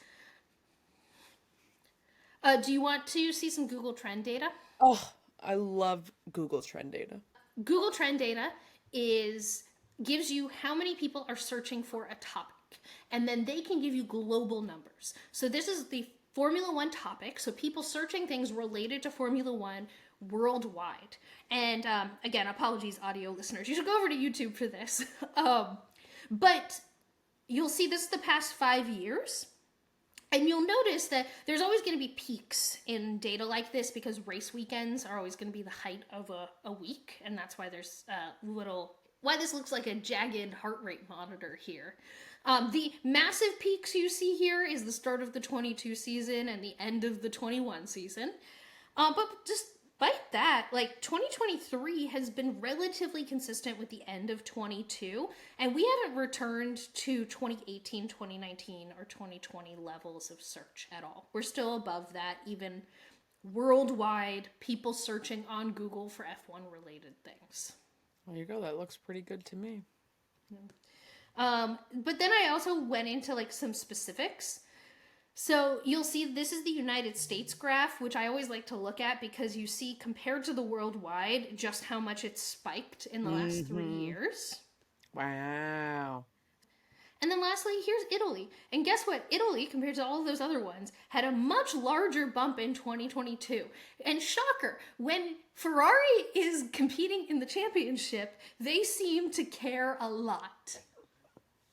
Do you want to see some Google Trend data? Oh, I love Google Trend data. Google Trend data gives you how many people are searching for a topic, and then they can give you global numbers. So this is the Formula One topics, so people searching things related to Formula One worldwide. And again, apologies, audio listeners. You should go over to YouTube for this. But you'll see this is the past 5 years. And you'll notice that there's always going to be peaks in data like this because race weekends are always going to be the height of a week. And that's why there's why this looks like a jagged heart rate monitor here. The massive peaks you see here is the start of the 22 season and the end of the 21 season. But despite that, like 2023 has been relatively consistent with the end of 22, and we haven't returned to 2018, 2019, or 2020 levels of search at all. We're still above that, even worldwide, people searching on Google for F1 related things. There you go. That looks pretty good to me. But then I also went into like some specifics. So you'll see this is the United States graph, which I always like to look at because you see compared to the worldwide just how much it's spiked in the last 3 years. Wow. And then lastly, here's Italy. And guess what? Italy, compared to all of those other ones, had a much larger bump in 2022. And shocker, when Ferrari is competing in the championship, they seem to care a lot.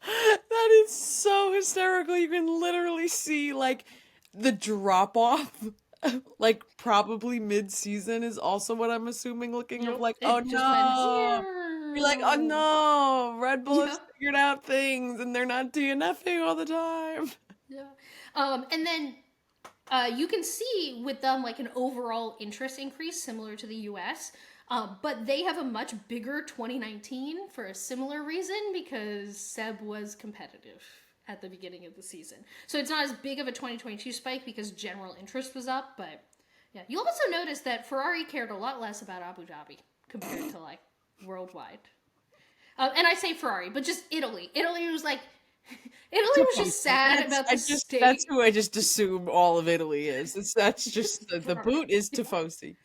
That is so hysterical. You can literally see like the drop off, like probably mid season is also what I'm assuming. Looking of like, oh no, you're like, oh no, Red Bull has figured out things and they're not DNFing all the time. Yeah. And then you can see with them like an overall interest increase similar to the US. But they have a much bigger 2019 for a similar reason because Seb was competitive at the beginning of the season. So it's not as big of a 2022 spike because general interest was up. But yeah, you'll also notice that Ferrari cared a lot less about Abu Dhabi compared to like worldwide. And I say Ferrari, but just Italy. Italy was like, Italy was just sad about the state. That's who I just assume all of Italy is. That's just the boot is Tifosi.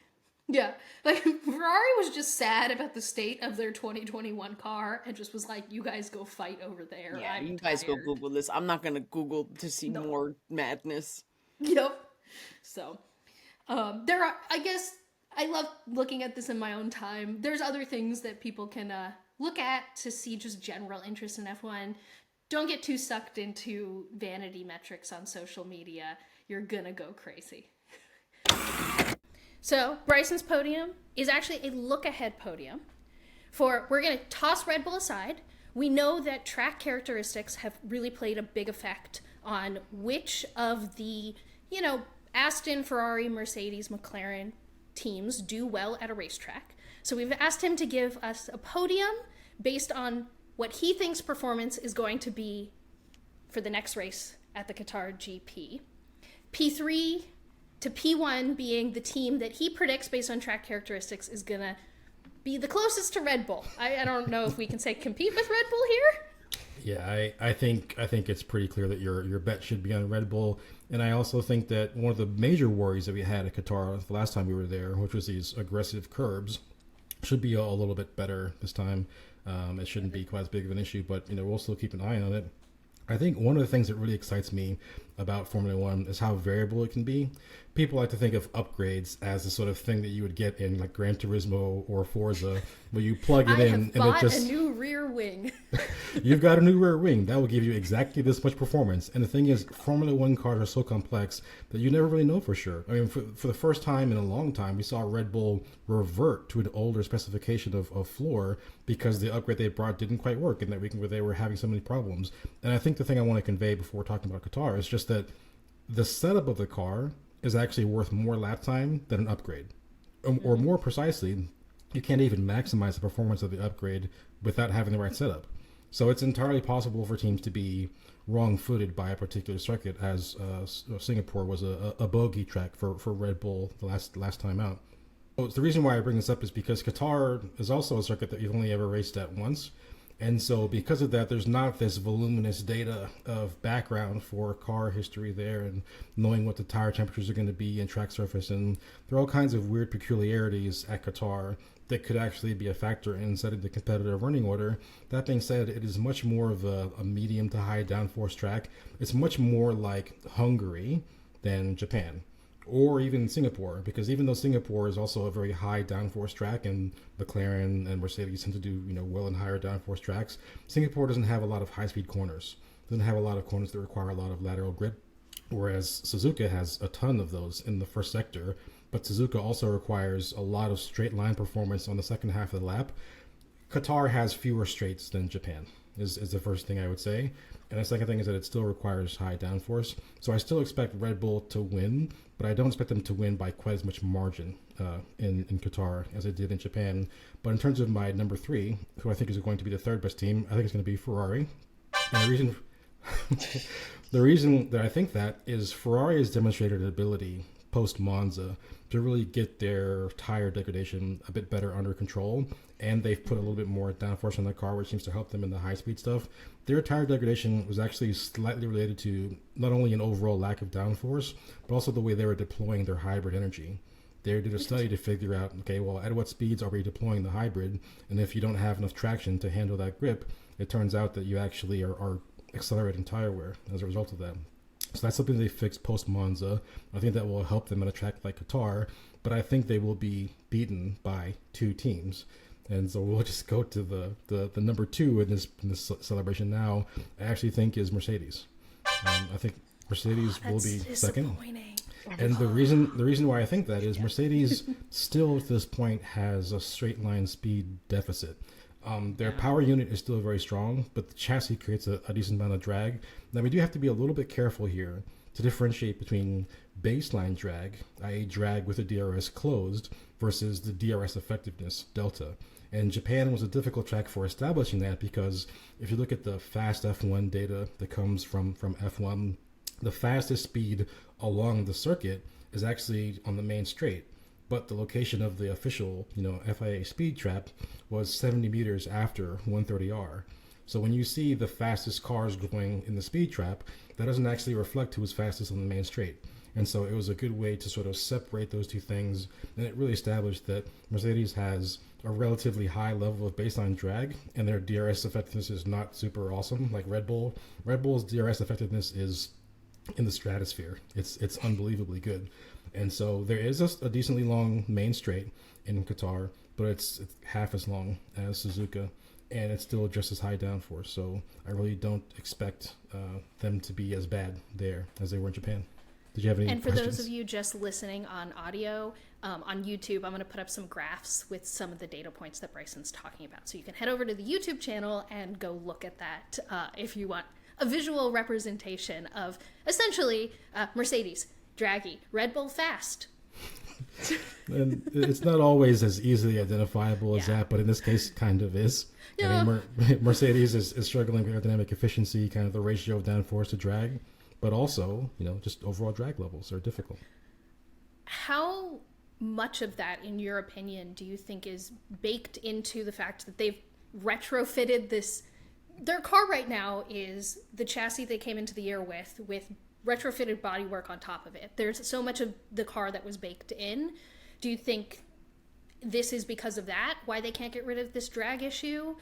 Yeah, like Ferrari was just sad about the state of their 2021 car and just was like, you guys go fight over there. Yeah, I'm you guys tired. go Google this. I'm not going to Google to see more madness. Yep. So, there are, I guess, I love looking at this in my own time. There's other things that people can look at to see just general interest in F1. Don't get too sucked into vanity metrics on social media. You're gonna go crazy. So, Bryson's podium is actually a look-ahead podium. We're going to toss Red Bull aside. We know that track characteristics have really played a big effect on which of the, Aston, Ferrari, Mercedes, McLaren teams do well at a racetrack. So we've asked him to give us a podium based on what he thinks performance is going to be for the next race at the Qatar GP. P3 to P1 being the team that he predicts based on track characteristics is going to be the closest to Red Bull. I don't know if we can say compete with Red Bull here. Yeah, I think it's pretty clear that your bet should be on Red Bull. And I also think that one of the major worries that we had at Qatar the last time we were there, which was these aggressive curbs, should be a little bit better this time. It shouldn't be quite as big of an issue, but we'll still keep an eye on it. I think one of the things that really excites me about Formula One is how variable it can be. People like to think of upgrades as the sort of thing that you would get in like Gran Turismo or Forza, where you plug it in and it just... a new rear wing. You've got a new rear wing. That will give you exactly this much performance. And the thing is, Formula One cars are so complex that you never really know for sure. I mean, for the first time in a long time, we saw Red Bull revert to an older specification of floor because the upgrade they brought didn't quite work in that weekend where they were having so many problems. And I think the thing I want to convey before talking about Qatar is just that the setup of the car is actually worth more lap time than an upgrade. Or more precisely, you can't even maximize the performance of the upgrade without having the right setup. So it's entirely possible for teams to be wrong-footed by a particular circuit, as Singapore was a bogey track for Red Bull the last time out. So the reason why I bring this up is because Qatar is also a circuit that you've only ever raced at once. And so because of that, there's not this voluminous data of background for car history there and knowing what the tire temperatures are going to be and track surface. And there are all kinds of weird peculiarities at Qatar that could actually be a factor in setting the competitive running order. That being said, it is much more of a medium to high downforce track. It's much more like Hungary than Japan. Or even Singapore, because even though Singapore is also a very high downforce track, and McLaren and Mercedes tend to do well in higher downforce tracks, Singapore doesn't have a lot of high-speed corners. Doesn't have a lot of corners that require a lot of lateral grip, whereas Suzuka has a ton of those in the first sector. But Suzuka also requires a lot of straight line performance on the second half of the lap. Qatar has fewer straights than Japan, is the first thing I would say. And the second thing is that it still requires high downforce. So I still expect Red Bull to win, but I don't expect them to win by quite as much margin in Qatar as it did in Japan. But in terms of my number 3, who I think is going to be the third best team, I think it's going to be Ferrari. And the reason that I think that is Ferrari has demonstrated an ability post Monza to really get their tire degradation a bit better under control, and they've put a little bit more downforce on the car, which seems to help them in the high speed stuff. Their tire degradation was actually slightly related to not only an overall lack of downforce, but also the way they were deploying their hybrid energy. They did a study to figure out, okay, well, at what speeds are we deploying the hybrid? And if you don't have enough traction to handle that grip, it turns out that you actually are accelerating tire wear as a result of that. So that's something they fixed post Monza. I think that will help them at a track like Qatar, but I think they will be beaten by 2 teams. And so we'll just go to the number 2 in this celebration now. I actually think is Mercedes. I think Mercedes will be second. And the reason why I think that is Mercedes still at this point has a straight line speed deficit. Their power unit is still very strong, but the chassis creates a decent amount of drag. Now, we do have to be a little bit careful here to differentiate between baseline drag, i.e. drag with the DRS closed, versus the DRS effectiveness, delta. And Japan was a difficult track for establishing that, because if you look at the fast F1 data that comes from F1, the fastest speed along the circuit is actually on the main straight. But the location of the official, FIA speed trap was 70 meters after 130R. So when you see the fastest cars going in the speed trap, that doesn't actually reflect who was fastest on the main straight. And so it was a good way to sort of separate those two things. And it really established that Mercedes has a relatively high level of baseline drag, and their DRS effectiveness is not super awesome like Red Bull. Red Bull's DRS effectiveness is in the stratosphere. It's unbelievably good. And so there is a decently long main straight in Qatar, but it's half as long as Suzuka, and it's still just as high downforce. So I really don't expect them to be as bad there as they were in Japan. Did you have any questions? And for those of you just listening on audio, on YouTube, I'm going to put up some graphs with some of the data points that Bryson's talking about. So you can head over to the YouTube channel and go look at that if you want a visual representation of essentially Mercedes draggy, Red Bull fast. And it's not always as easily identifiable as that, but in this case, kind of is. Yeah. I mean, Mercedes is struggling with aerodynamic efficiency, kind of the ratio of downforce to drag, but also, just overall drag levels are difficult. How much of that, in your opinion, do you think is baked into the fact that they've retrofitted this? Their car right now is the chassis they came into the year with retrofitted bodywork on top of it. There's so much of the car that was baked in. Do you think this is because of that, why they can't get rid of this drag issue?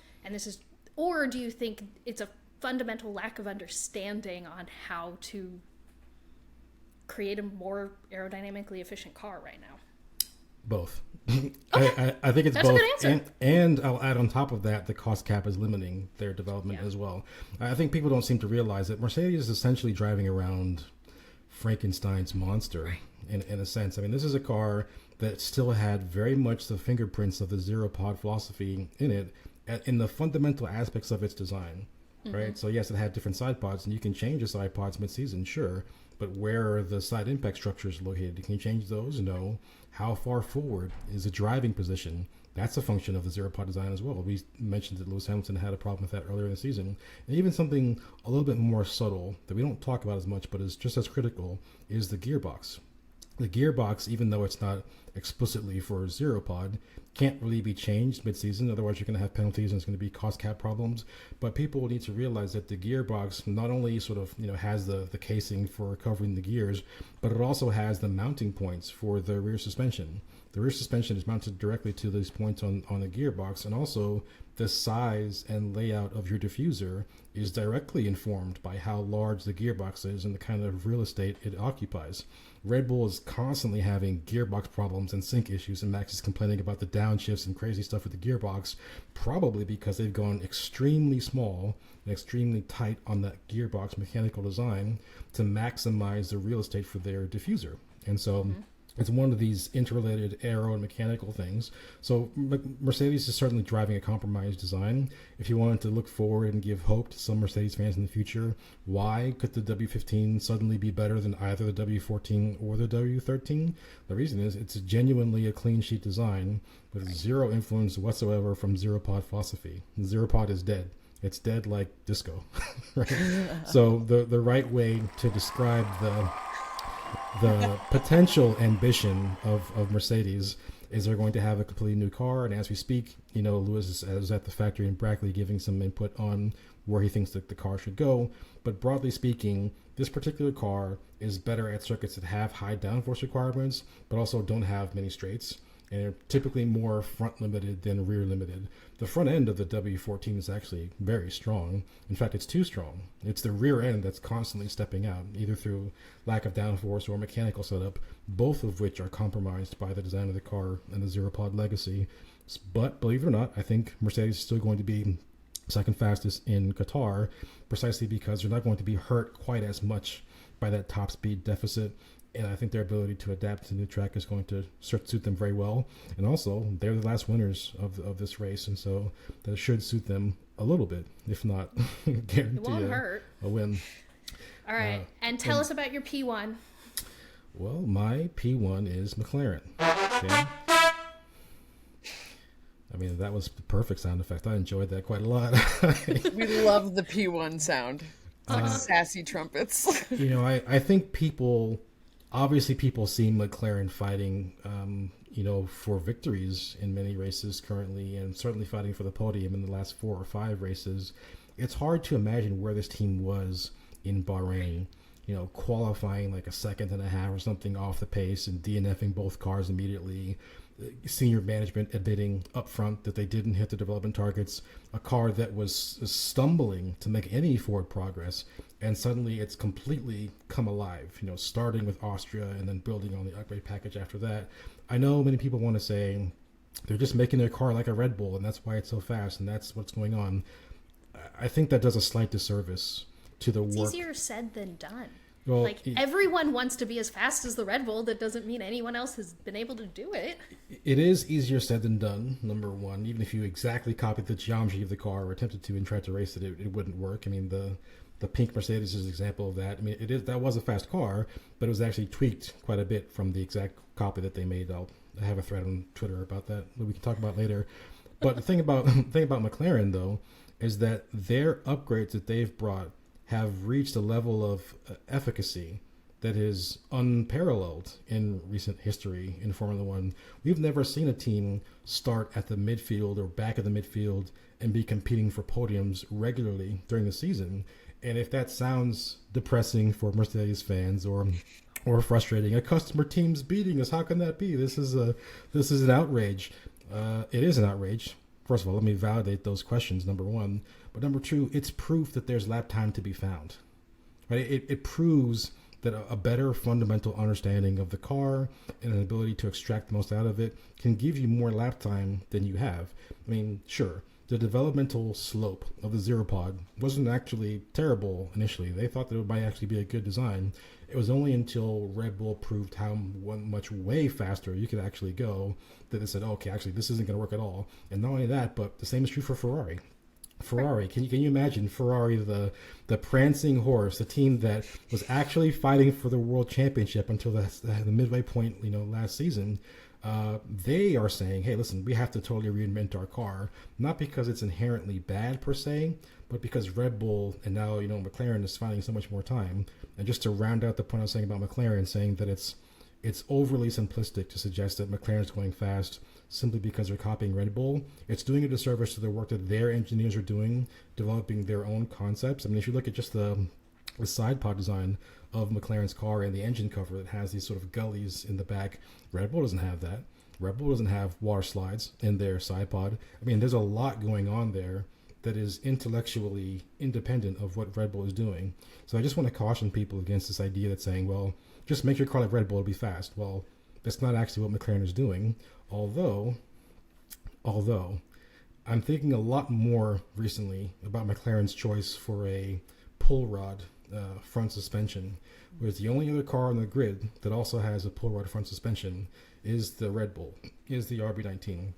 Or do you think it's a fundamental lack of understanding on how to create a more aerodynamically efficient car right now? Both. Okay. I think it's That's both. a good answer. And I'll add on top of that, the cost cap is limiting their development as well. I think people don't seem to realize that Mercedes is essentially driving around Frankenstein's monster in a sense. I mean, this is a car that still had very much the fingerprints of the zero pod philosophy in it, in the fundamental aspects of its design, right? So yes, it had different side pods, and you can change the side pods mid-season, sure. But where are the side impact structures located? Can you change those? No. How far forward is the driving position? That's a function of the zero pod design as well. We mentioned that Lewis Hamilton had a problem with that earlier in the season. And even something a little bit more subtle that we don't talk about as much, but is just as critical, is the gearbox. The gearbox, even though it's not explicitly for zero pod can't really be changed mid-season. Otherwise, you're going to have penalties and it's going to be cost cap problems. But people need to realize that the gearbox not only sort of has the casing for covering the gears, but it also has the mounting points for the rear suspension. The rear suspension is mounted directly to these points on the gearbox, and also the size and layout of your diffuser is directly informed by how large the gearbox is and the kind of real estate it occupies. Red Bull is constantly having gearbox problems and sync issues, and Max is complaining about the downshifts and crazy stuff with the gearbox, probably because they've gone extremely small and extremely tight on that gearbox mechanical design to maximize the real estate for their diffuser. And so it's one of these interrelated aero and mechanical things. So Mercedes is certainly driving a compromised design. If you wanted to look forward and give hope to some Mercedes fans in the future, why could the W15 suddenly be better than either the W14 or the W13? The reason is it's genuinely a clean sheet design with zero influence whatsoever from zero pod philosophy. Zero pod is dead. It's dead like disco. Right? So the right way to describe the potential ambition of Mercedes is they're going to have a completely new car. And as we speak, Lewis is at the factory in Brackley giving some input on where he thinks that the car should go. But broadly speaking, this particular car is better at circuits that have high downforce requirements, but also don't have many straights. And they're typically more front limited than rear limited. The front end of the W14 is actually very strong. In fact, it's too strong. It's the rear end that's constantly stepping out, either through lack of downforce or mechanical setup, both of which are compromised by the design of the car and the zero pod legacy. But believe it or not, I think Mercedes is still going to be second fastest in Qatar, precisely because they're not going to be hurt quite as much by that top speed deficit. And I think their ability to adapt to the new track is going to suit them very well. And also, they're the last winners of this race, and so that should suit them a little bit, if not guarantee a win. All right, and tell us about your P1. Well, my P1 is McLaren. Okay? I mean, that was the perfect sound effect. I enjoyed that quite a lot. We love the P1 sound. It's like sassy trumpets. I think people see McLaren fighting, for victories in many races currently, and certainly fighting for the podium in the last 4 or 5 races. It's hard to imagine where this team was in Bahrain, qualifying like a second and a half or something off the pace and DNFing both cars immediately. Senior management admitting up front that they didn't hit the development targets, a car that was stumbling to make any forward progress, and suddenly it's completely come alive, starting with Austria and then building on the upgrade package after that. I know many people want to say they're just making their car like a Red Bull and that's why it's so fast and that's what's going on. I think that does a slight disservice to the work. It's easier said than done. Well, everyone wants to be as fast as the Red Bull. That doesn't mean anyone else has been able to do it. It is easier said than done, number one. Even if you exactly copied the geometry of the car or attempted to and tried to race it, it wouldn't work. I mean, the pink Mercedes is an example of that. I mean, that was a fast car, but it was actually tweaked quite a bit from the exact copy that they made. I have a thread on Twitter about that we can talk about later. But the thing about McLaren, though, is that their upgrades that they've brought have reached a level of efficacy that is unparalleled in recent history in Formula One. We've never seen a team start at the midfield or back of the midfield and be competing for podiums regularly during the season. And if that sounds depressing for Mercedes fans or frustrating, a customer team's beating us, how can that be? This is an outrage. It is an outrage. First of all, let me validate those questions, number one. But number two, it's proof that there's lap time to be found. Right? It proves that a better fundamental understanding of the car and an ability to extract the most out of it can give you more lap time than you have. I mean, sure, the developmental slope of the Zero Pod wasn't actually terrible initially. They thought that it might actually be a good design. It was only until Red Bull proved how much way faster you could actually go that they said, okay, actually, this isn't going to work at all. And not only that, but the same is true for Ferrari. Can you imagine Ferrari, the prancing horse, the team that was actually fighting for the world championship until the midway point, last season? They are saying, hey, listen, we have to totally reinvent our car, not because it's inherently bad per se, but because Red Bull and now, McLaren is finding so much more time. And just to round out the point I was saying about McLaren, saying that it's it's overly simplistic to suggest that McLaren's going fast simply because they're copying Red Bull. It's doing a disservice to the work that their engineers are doing, developing their own concepts. I mean, if you look at just the side pod design of McLaren's car and the engine cover that has these sort of gullies in the back, Red Bull doesn't have that. Red Bull doesn't have water slides in their side pod. I mean, there's a lot going on there that is intellectually independent of what Red Bull is doing. So I just want to caution people against this idea that's saying, well, just make your car like Red Bull to be fast. Well, that's not actually what McLaren is doing. Although I'm thinking a lot more recently about McLaren's choice for a pull rod front suspension, whereas the only other car on the grid that also has a pull rod front suspension is the Red Bull, is the RB19.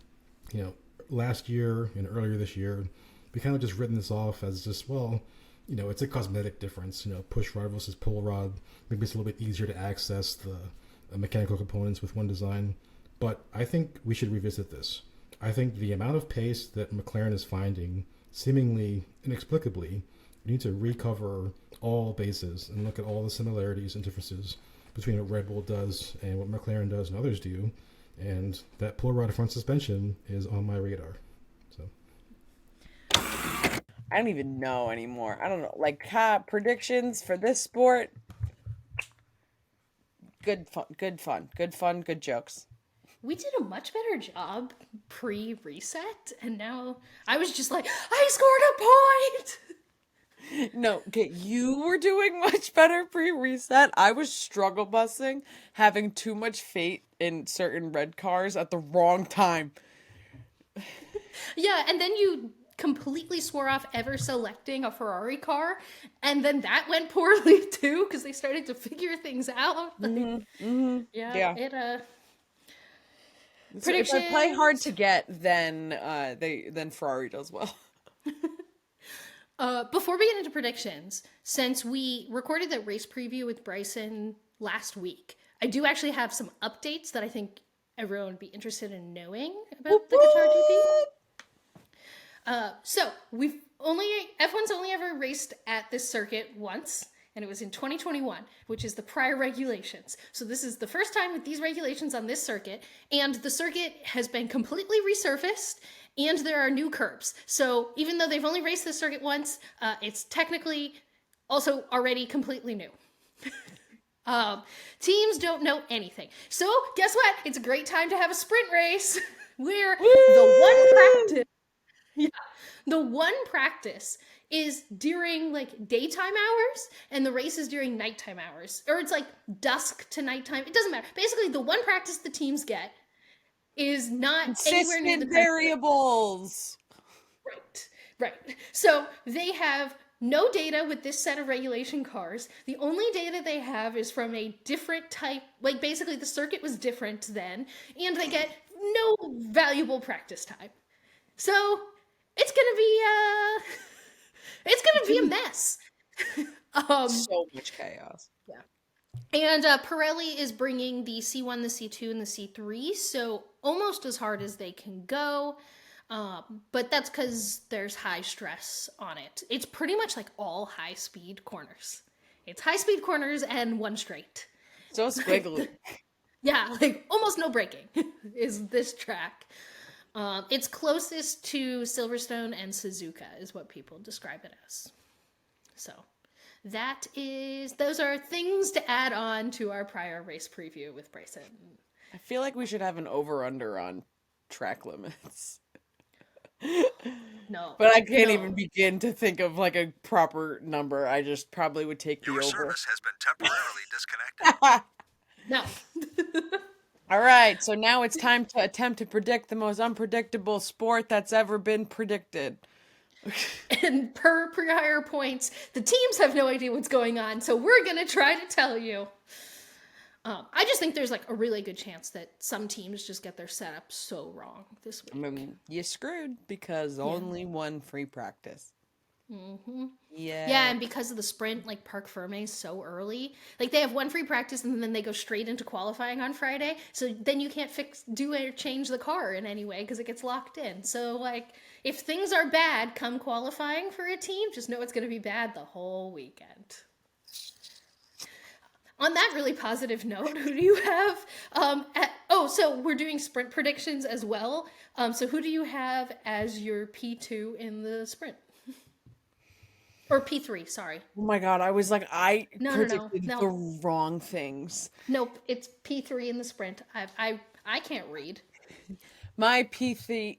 You know, last year and earlier this year, we kind of just written this off as just, well, you know, it's a cosmetic difference, you know, push rod versus pull rod. Maybe it's a little bit easier to access the mechanical components with one design. But I think we should revisit this. I think the amount of pace that McLaren is finding, seemingly inexplicably, we need to recover all bases and look at all the similarities and differences between what Red Bull does and what McLaren does and others do. And that pull rod front suspension is on my radar. So I don't even know anymore. I don't know. Like, predictions for this sport. Good fun, good jokes. We did a much better job pre-reset, and now I was just like, I scored a point! No, okay, you were doing much better pre-reset. I was struggle busing, having too much fate in certain red cars at the wrong time. Yeah, and then you completely swore off ever selecting a Ferrari car, and then that went poorly too, because they started to figure things out. Like, Yeah. Predictions. If I play hard to get, then Ferrari does well. Before we get into predictions, since we recorded that race preview with Bryson last week, I do actually have some updates that I think everyone would be interested in knowing about the Qatar GP. So F1's only ever raced at this circuit once, and it was in 2021, which is the prior regulations. So this is the first time with these regulations on this circuit, and the circuit has been completely resurfaced, and there are new curbs. So even though they've only raced this circuit once, it's technically also already completely new. Teams don't know anything. So guess what? It's a great time to have a sprint race where the one practice is during like daytime hours and the race is during nighttime hours, or it's like dusk to nighttime. It doesn't matter. Basically, the one practice the teams get is not anywhere near the variables. Right. So they have no data with this set of regulation cars. The only data they have is from a different type, like basically the circuit was different then, and they get no valuable practice time. So it's gonna be a mess. So much chaos. Yeah. And Pirelli is bringing the C1, the C2, and the C3, so almost as hard as they can go. But that's because there's high stress on it. It's pretty much like all high-speed corners. It's high-speed corners and one straight. So squiggly. Yeah, like almost no braking is this track. It's closest to Silverstone and Suzuka is what people describe it as. So those are things to add on to our prior race preview with Bryson. I feel like we should have an over-under on track limits. No. But I can't even begin to think of like a proper number. I just probably would take the over. Your service has been temporarily disconnected. No. All right, so now it's time to attempt to predict the most unpredictable sport that's ever been predicted. And per prior points, the teams have no idea what's going on, so we're going to try to tell you. I just think there's like a really good chance that some teams just get their setup so wrong this week. I mean, you're screwed because only one free practice. Mm-hmm. Yeah, and because of the sprint, like Parc Ferme is so early, like they have one free practice and then they go straight into qualifying on Friday. So then you can't do or change the car in any way because it gets locked in. So like if things are bad come qualifying for a team, just know it's going to be bad the whole weekend. On that really positive note, who do you have? So we're doing sprint predictions as well. So who do you have as your P2 in the sprint? Or P3, sorry. Oh my god, I was like, I No. predicted the wrong things. Nope, it's P3 in the sprint. I can't read. My P3,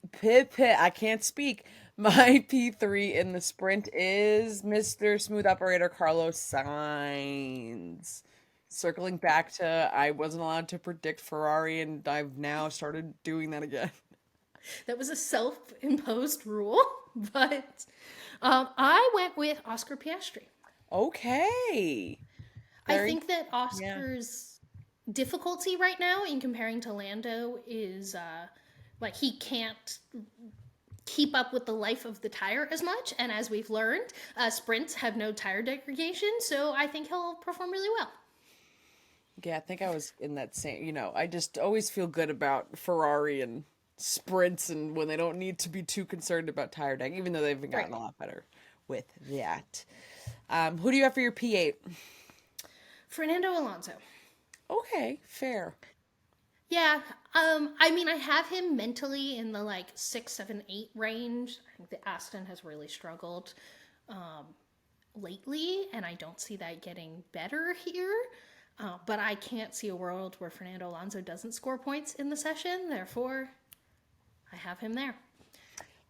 I can't speak. My P3 in the sprint is Mr. Smooth Operator Carlos Sainz. Circling back to, I wasn't allowed to predict Ferrari, and I've now started doing that again. That was a self-imposed rule, but I went with Oscar Piastri. Okay. I think that Oscar's difficulty right now in comparing to Lando is like he can't keep up with the life of the tire as much, and as we've learned, sprints have no tire degradation, so I think he'll perform really well. Yeah, I think I was in that same, I just always feel good about Ferrari and sprints and when they don't need to be too concerned about tire deck, even though they've gotten a lot better with that. Who do you have for your P8? Fernando Alonso. Okay, fair. Yeah, I mean, I have him mentally in the like 6, 7, 8 range. I think the Aston has really struggled lately, and I don't see that getting better here. But I can't see a world where Fernando Alonso doesn't score points in the session. Therefore, I have him there.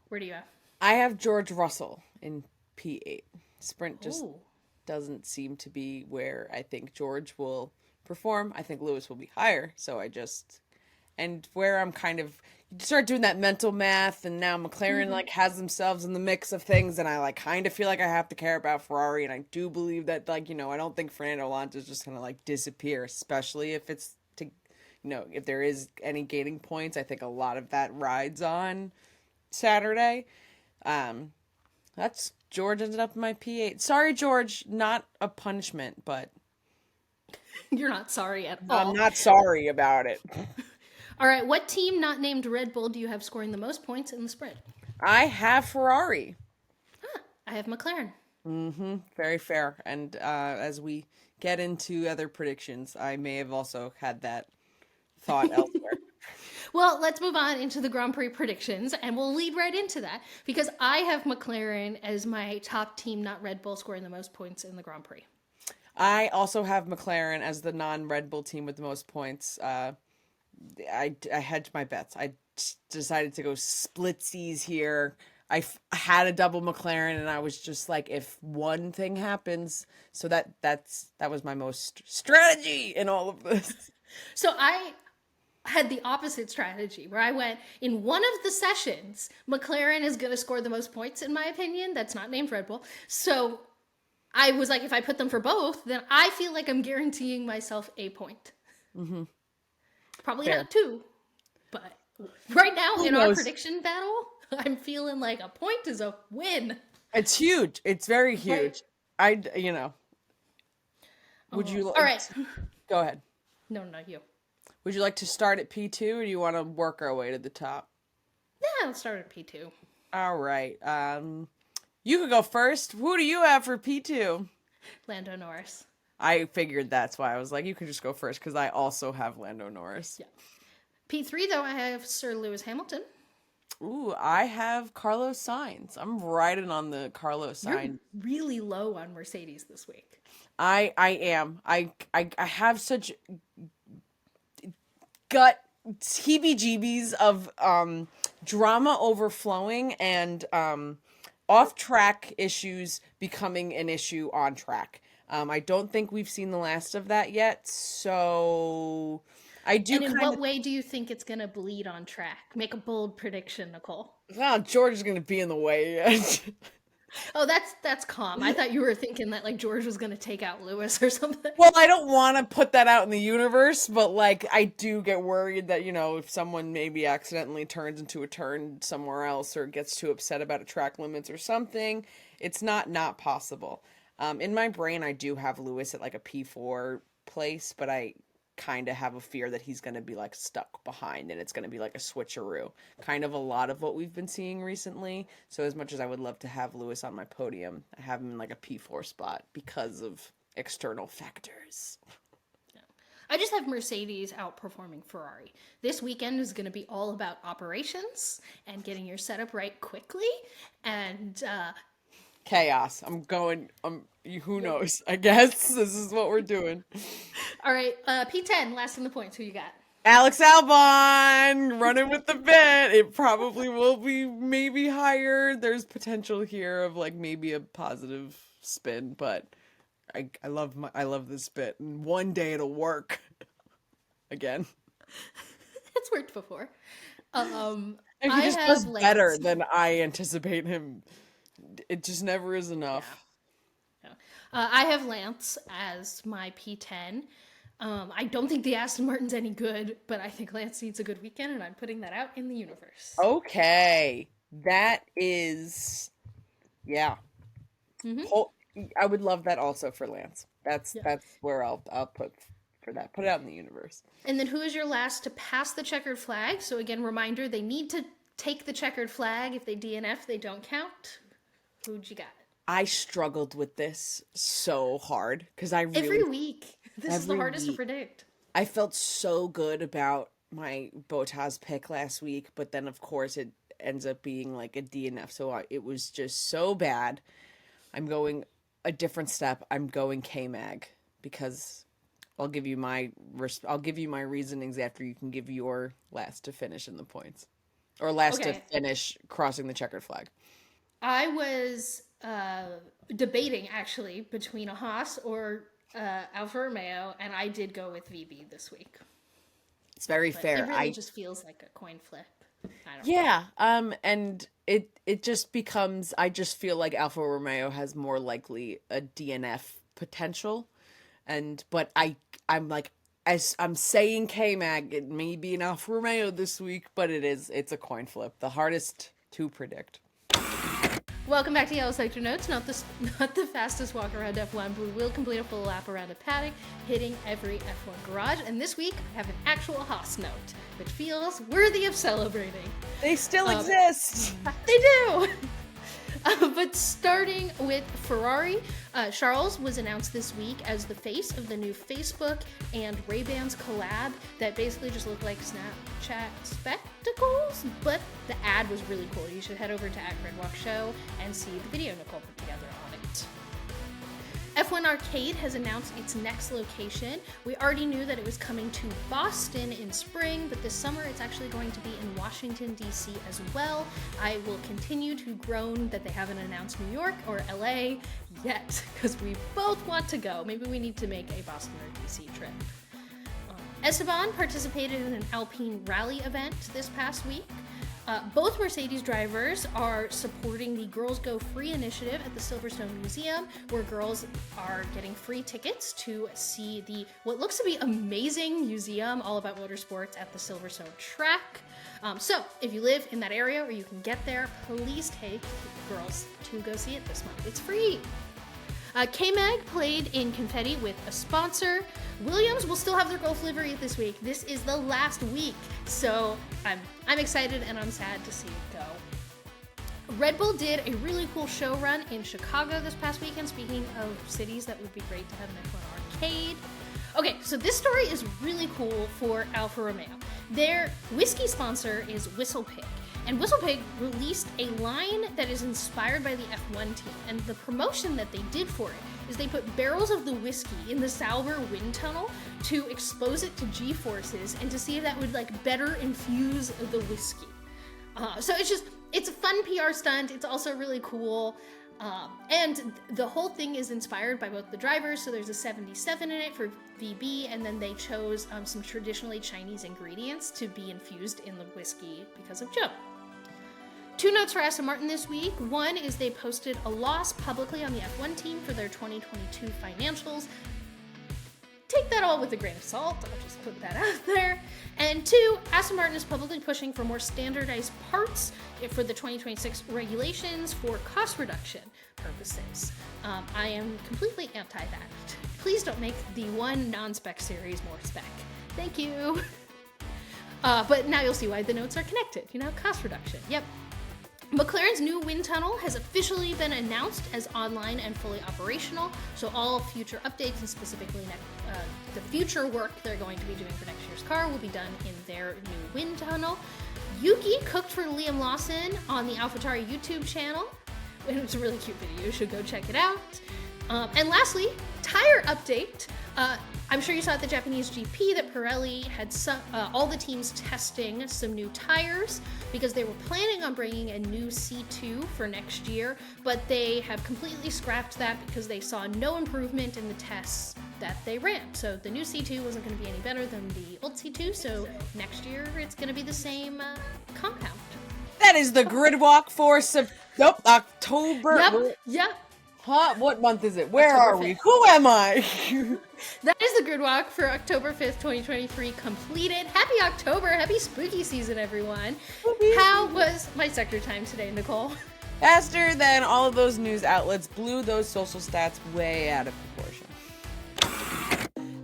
Where do you have? I have George Russell in P8. Sprint just Ooh. doesn't seem to be where I think George will perform. I think Lewis will be higher. And where I'm kind of, you start doing that mental math, and now McLaren like has themselves in the mix of things, and I like kind of feel like I have to care about Ferrari, and I do believe that I don't think Fernando Alonso is just gonna like disappear, especially if it's to, if there is any gaining points. I think a lot of that rides on Saturday. That's George ended up in my P8. Sorry, George, not a punishment, but You're not sorry at all. I'm not sorry about it. All right, what team not named Red Bull do you have scoring the most points in the sprint? I have Ferrari. I have McLaren. Very fair. And as we get into other predictions, I may have also had that thought elsewhere. Well, let's move on into the Grand Prix predictions, and we'll lead right into that because I have McLaren as my top team, not Red Bull, scoring the most points in the Grand Prix. I also have McLaren as the non-Red Bull team with the most points. I hedged my bets. I decided to go splitsies here. I had a double McLaren, and I was just like, if one thing happens, so that was my most strategy in all of this. So I had the opposite strategy where I went in one of the sessions, McLaren is going to score the most points, in my opinion. That's not named Red Bull. So I was like, if I put them for both, then I feel like I'm guaranteeing myself a point. Probably Fair. not 2, but right now Who in knows? our prediction battle, I'm feeling like a point is a win. It's huge. It's very huge. Would you like All right. Go ahead. No, you. Would you like to start at P2 or do you want to work our way to the top? Yeah, let's start at P2. All right. You could go first. Who do you have for P2? Lando Norris. I figured that's why I was like, you could just go first because I also have Lando Norris. Yeah. P3, though, I have Sir Lewis Hamilton. Ooh, I have Carlos Sainz. I'm riding on the Carlos Sainz. You're really low on Mercedes this week. I am. I have such gut heebie-jeebies of drama overflowing and off-track issues becoming an issue on track. I don't think we've seen the last of that yet, so I do. And in what way do you think it's going to bleed on track? Make a bold prediction, Nicole. Well, George is going to be in the way. Oh, that's calm. I thought you were thinking that like George was going to take out Lewis or something. Well, I don't want to put that out in the universe, but like I do get worried that, if someone maybe accidentally turns into a turn somewhere else or gets too upset about a track limits or something, it's not possible. In my brain, I do have Lewis at like a P4 place, but I kind of have a fear that he's going to be like stuck behind and it's going to be like a switcheroo. Kind of a lot of what we've been seeing recently. So as much as I would love to have Lewis on my podium, I have him in like a P4 spot because of external factors. I just have Mercedes outperforming Ferrari. This weekend is going to be all about operations and getting your setup right quickly. And Chaos. Who knows? I guess this is what we're doing. all right, P10, last in the points. Who you got? Alex Albon running with the bit. It probably will be maybe higher. There's potential here of like maybe a positive spin, but I love this bit. And one day it'll work again. It's worked before. And he just does better than I anticipate him. It just never is enough. Yeah. I have Lance as my P10. I don't think the Aston Martin's any good, but I think Lance needs a good weekend, and I'm putting that out in the universe. Okay. That is, yeah. I would love that also for Lance. That's where I'll put for that. Put it out in the universe. And then who is your last to pass the checkered flag? So again, reminder, they need to take the checkered flag. If they DNF, they don't count. Who'd you got? I struggled with this so hard because every week. This is the hardest to predict. I felt so good about my Bottas pick last week, but then of course it ends up being like a DNF. So it was just so bad. I'm going a different step. I'm going K-Mag because I'll give you my reasonings after you can give your last to finish in the points, or last to finish crossing the checkered flag. I was debating actually between a Haas or Alfa Romeo, and I did go with VB this week. It's very fair. It really just feels like a coin flip. And it just becomes, I just feel like Alfa Romeo has more likely a DNF potential, but I'm like, as I'm saying K-Mag, it may be an Alfa Romeo this week, but it's a coin flip, the hardest to predict. Welcome back to Yellow Sector Notes, not the fastest walk around F1, but we will complete a full lap around a paddock, hitting every F1 garage. And this week, I have an actual Haas note, which feels worthy of celebrating. They still exist! They do! But starting with Ferrari, Charles was announced this week as the face of the new Facebook and Ray-Bans collab that basically just looked like Snapchat spectacles, but the ad was really cool. You should head over to @GridWalkShow and see the video Nicole put together on it. F1 Arcade has announced its next location. We already knew that it was coming to Boston in spring, but this summer it's actually going to be in Washington, D.C. as well. I will continue to groan that they haven't announced New York or L.A. yet, because we both want to go. Maybe we need to make a Boston or D.C. trip. Esteban participated in an Alpine rally event this past week. Both Mercedes drivers are supporting the Girls Go Free initiative at the Silverstone Museum, where girls are getting free tickets to see what looks to be amazing museum all about motorsports at the Silverstone track. So if you live in that area or you can get there, please take girls to go see it this month. It's free. K-Mag played in Confetti with a sponsor. Williams will still have their Gulf livery this week. This is the last week, so I'm excited and I'm sad to see it go. Red Bull did a really cool show run in Chicago this past weekend. Speaking of cities that would be great to have an F1 arcade. Okay, so this story is really cool for Alfa Romeo. Their whiskey sponsor is WhistlePig. And WhistlePig released a line that is inspired by the F1 team. And the promotion that they did for it is they put barrels of the whiskey in the Sauber wind tunnel to expose it to G-forces and to see if that would better infuse the whiskey. So it's a fun PR stunt. It's also really cool. And the whole thing is inspired by both the drivers. So there's a 77 in it for VB, and then they chose some traditionally Chinese ingredients to be infused in the whiskey because of Joe. 2 notes for Aston Martin this week. One is they posted a loss publicly on the F1 team for their 2022 financials. Take that all with a grain of salt. I'll just put that out there. And 2, Aston Martin is publicly pushing for more standardized parts for the 2026 regulations for cost reduction purposes. I am completely anti that. Please don't make the one non-spec series more spec. Thank you. But now you'll see why the notes are connected. Cost reduction. Yep. McLaren's new wind tunnel has officially been announced as online and fully operational, so all future updates and specifically the future work they're going to be doing for next year's car will be done in their new wind tunnel. Yuki cooked for Liam Lawson on the AlphaTauri YouTube channel. It's a really cute video, you should go check it out. And lastly, tire update. I'm sure you saw at the Japanese GP that Pirelli had all the teams testing some new tires because they were planning on bringing a new C2 for next year, but they have completely scrapped that because they saw no improvement in the tests that they ran. So the new C2 wasn't going to be any better than the old C2, so next year it's going to be the same compound. That is the grid walk for October. Yep. Huh? What month is it? Where October are we? 5th. Who am I? That is the grid walk for October 5th, 2023 completed. Happy October. Happy spooky season, everyone. How was my sector time today, Nicole? Faster than all of those news outlets blew those social stats way out of proportion.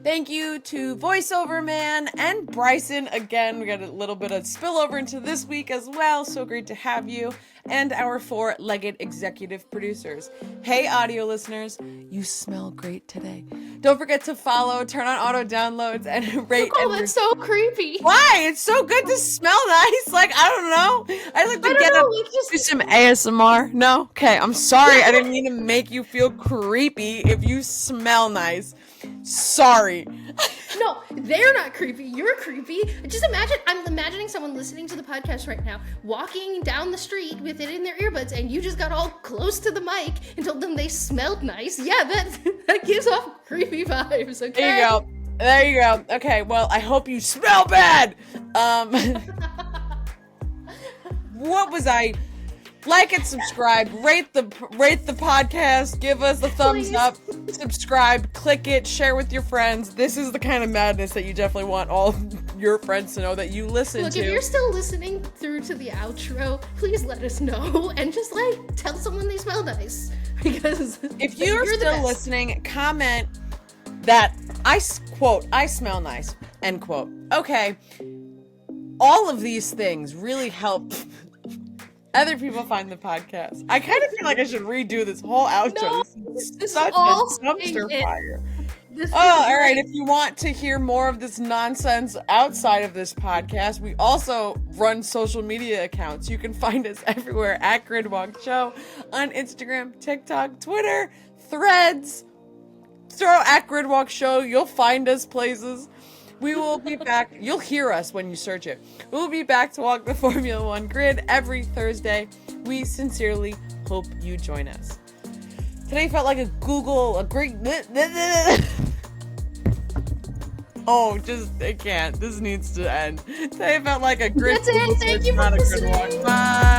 Thank you to VoiceOver Man and Bryson. Again, we got a little bit of spillover into this week as well. So great to have you. And our four-legged executive producers. Hey, audio listeners, you smell great today. Don't forget to follow, turn on auto downloads, and rate. Oh, that's so creepy. Why? It's so good to smell nice. Like, I don't know. I like to get up, do some ASMR. No? Okay, I'm sorry. I didn't mean to make you feel creepy if you smell nice. Sorry. No, they're not creepy. You're creepy. Just imagine, I'm imagining someone listening to the podcast right now, walking down the street with it in their earbuds, and you just got all close to the mic and told them they smelled nice. Yeah, that gives off creepy vibes, okay? There you go. There you go. Okay, well, I hope you smell bad. What was I? Like and subscribe. Rate the podcast. Give us a thumbs Please. up. Subscribe. Click it. Share with your friends. This is the kind of madness that you definitely want all your friends to know that you listen Look, to. if you're still listening through to the outro, please let us know and just tell someone they smell nice. Because if you're the still best. listening, comment that I smell nice, end quote. Okay. All of these things really help other people find the podcast. I kind of feel like I should redo this whole outro. No, this is this such is all a dumpster it. fire. This Oh, all right. If you want to hear more of this nonsense outside of this podcast, we also run social media accounts. You can find us everywhere at Gridwalk Show on Instagram, TikTok, Twitter, Threads. Throw at Gridwalk Show. You'll find us places. We will be back. You'll hear us when you search it. We'll be back to walk the Formula One grid every Thursday. We sincerely hope you join us. Today felt like a great. Oh, I can't. This needs to end. Today felt like a great. That's it. Thank you for not a good listening. walk. Bye.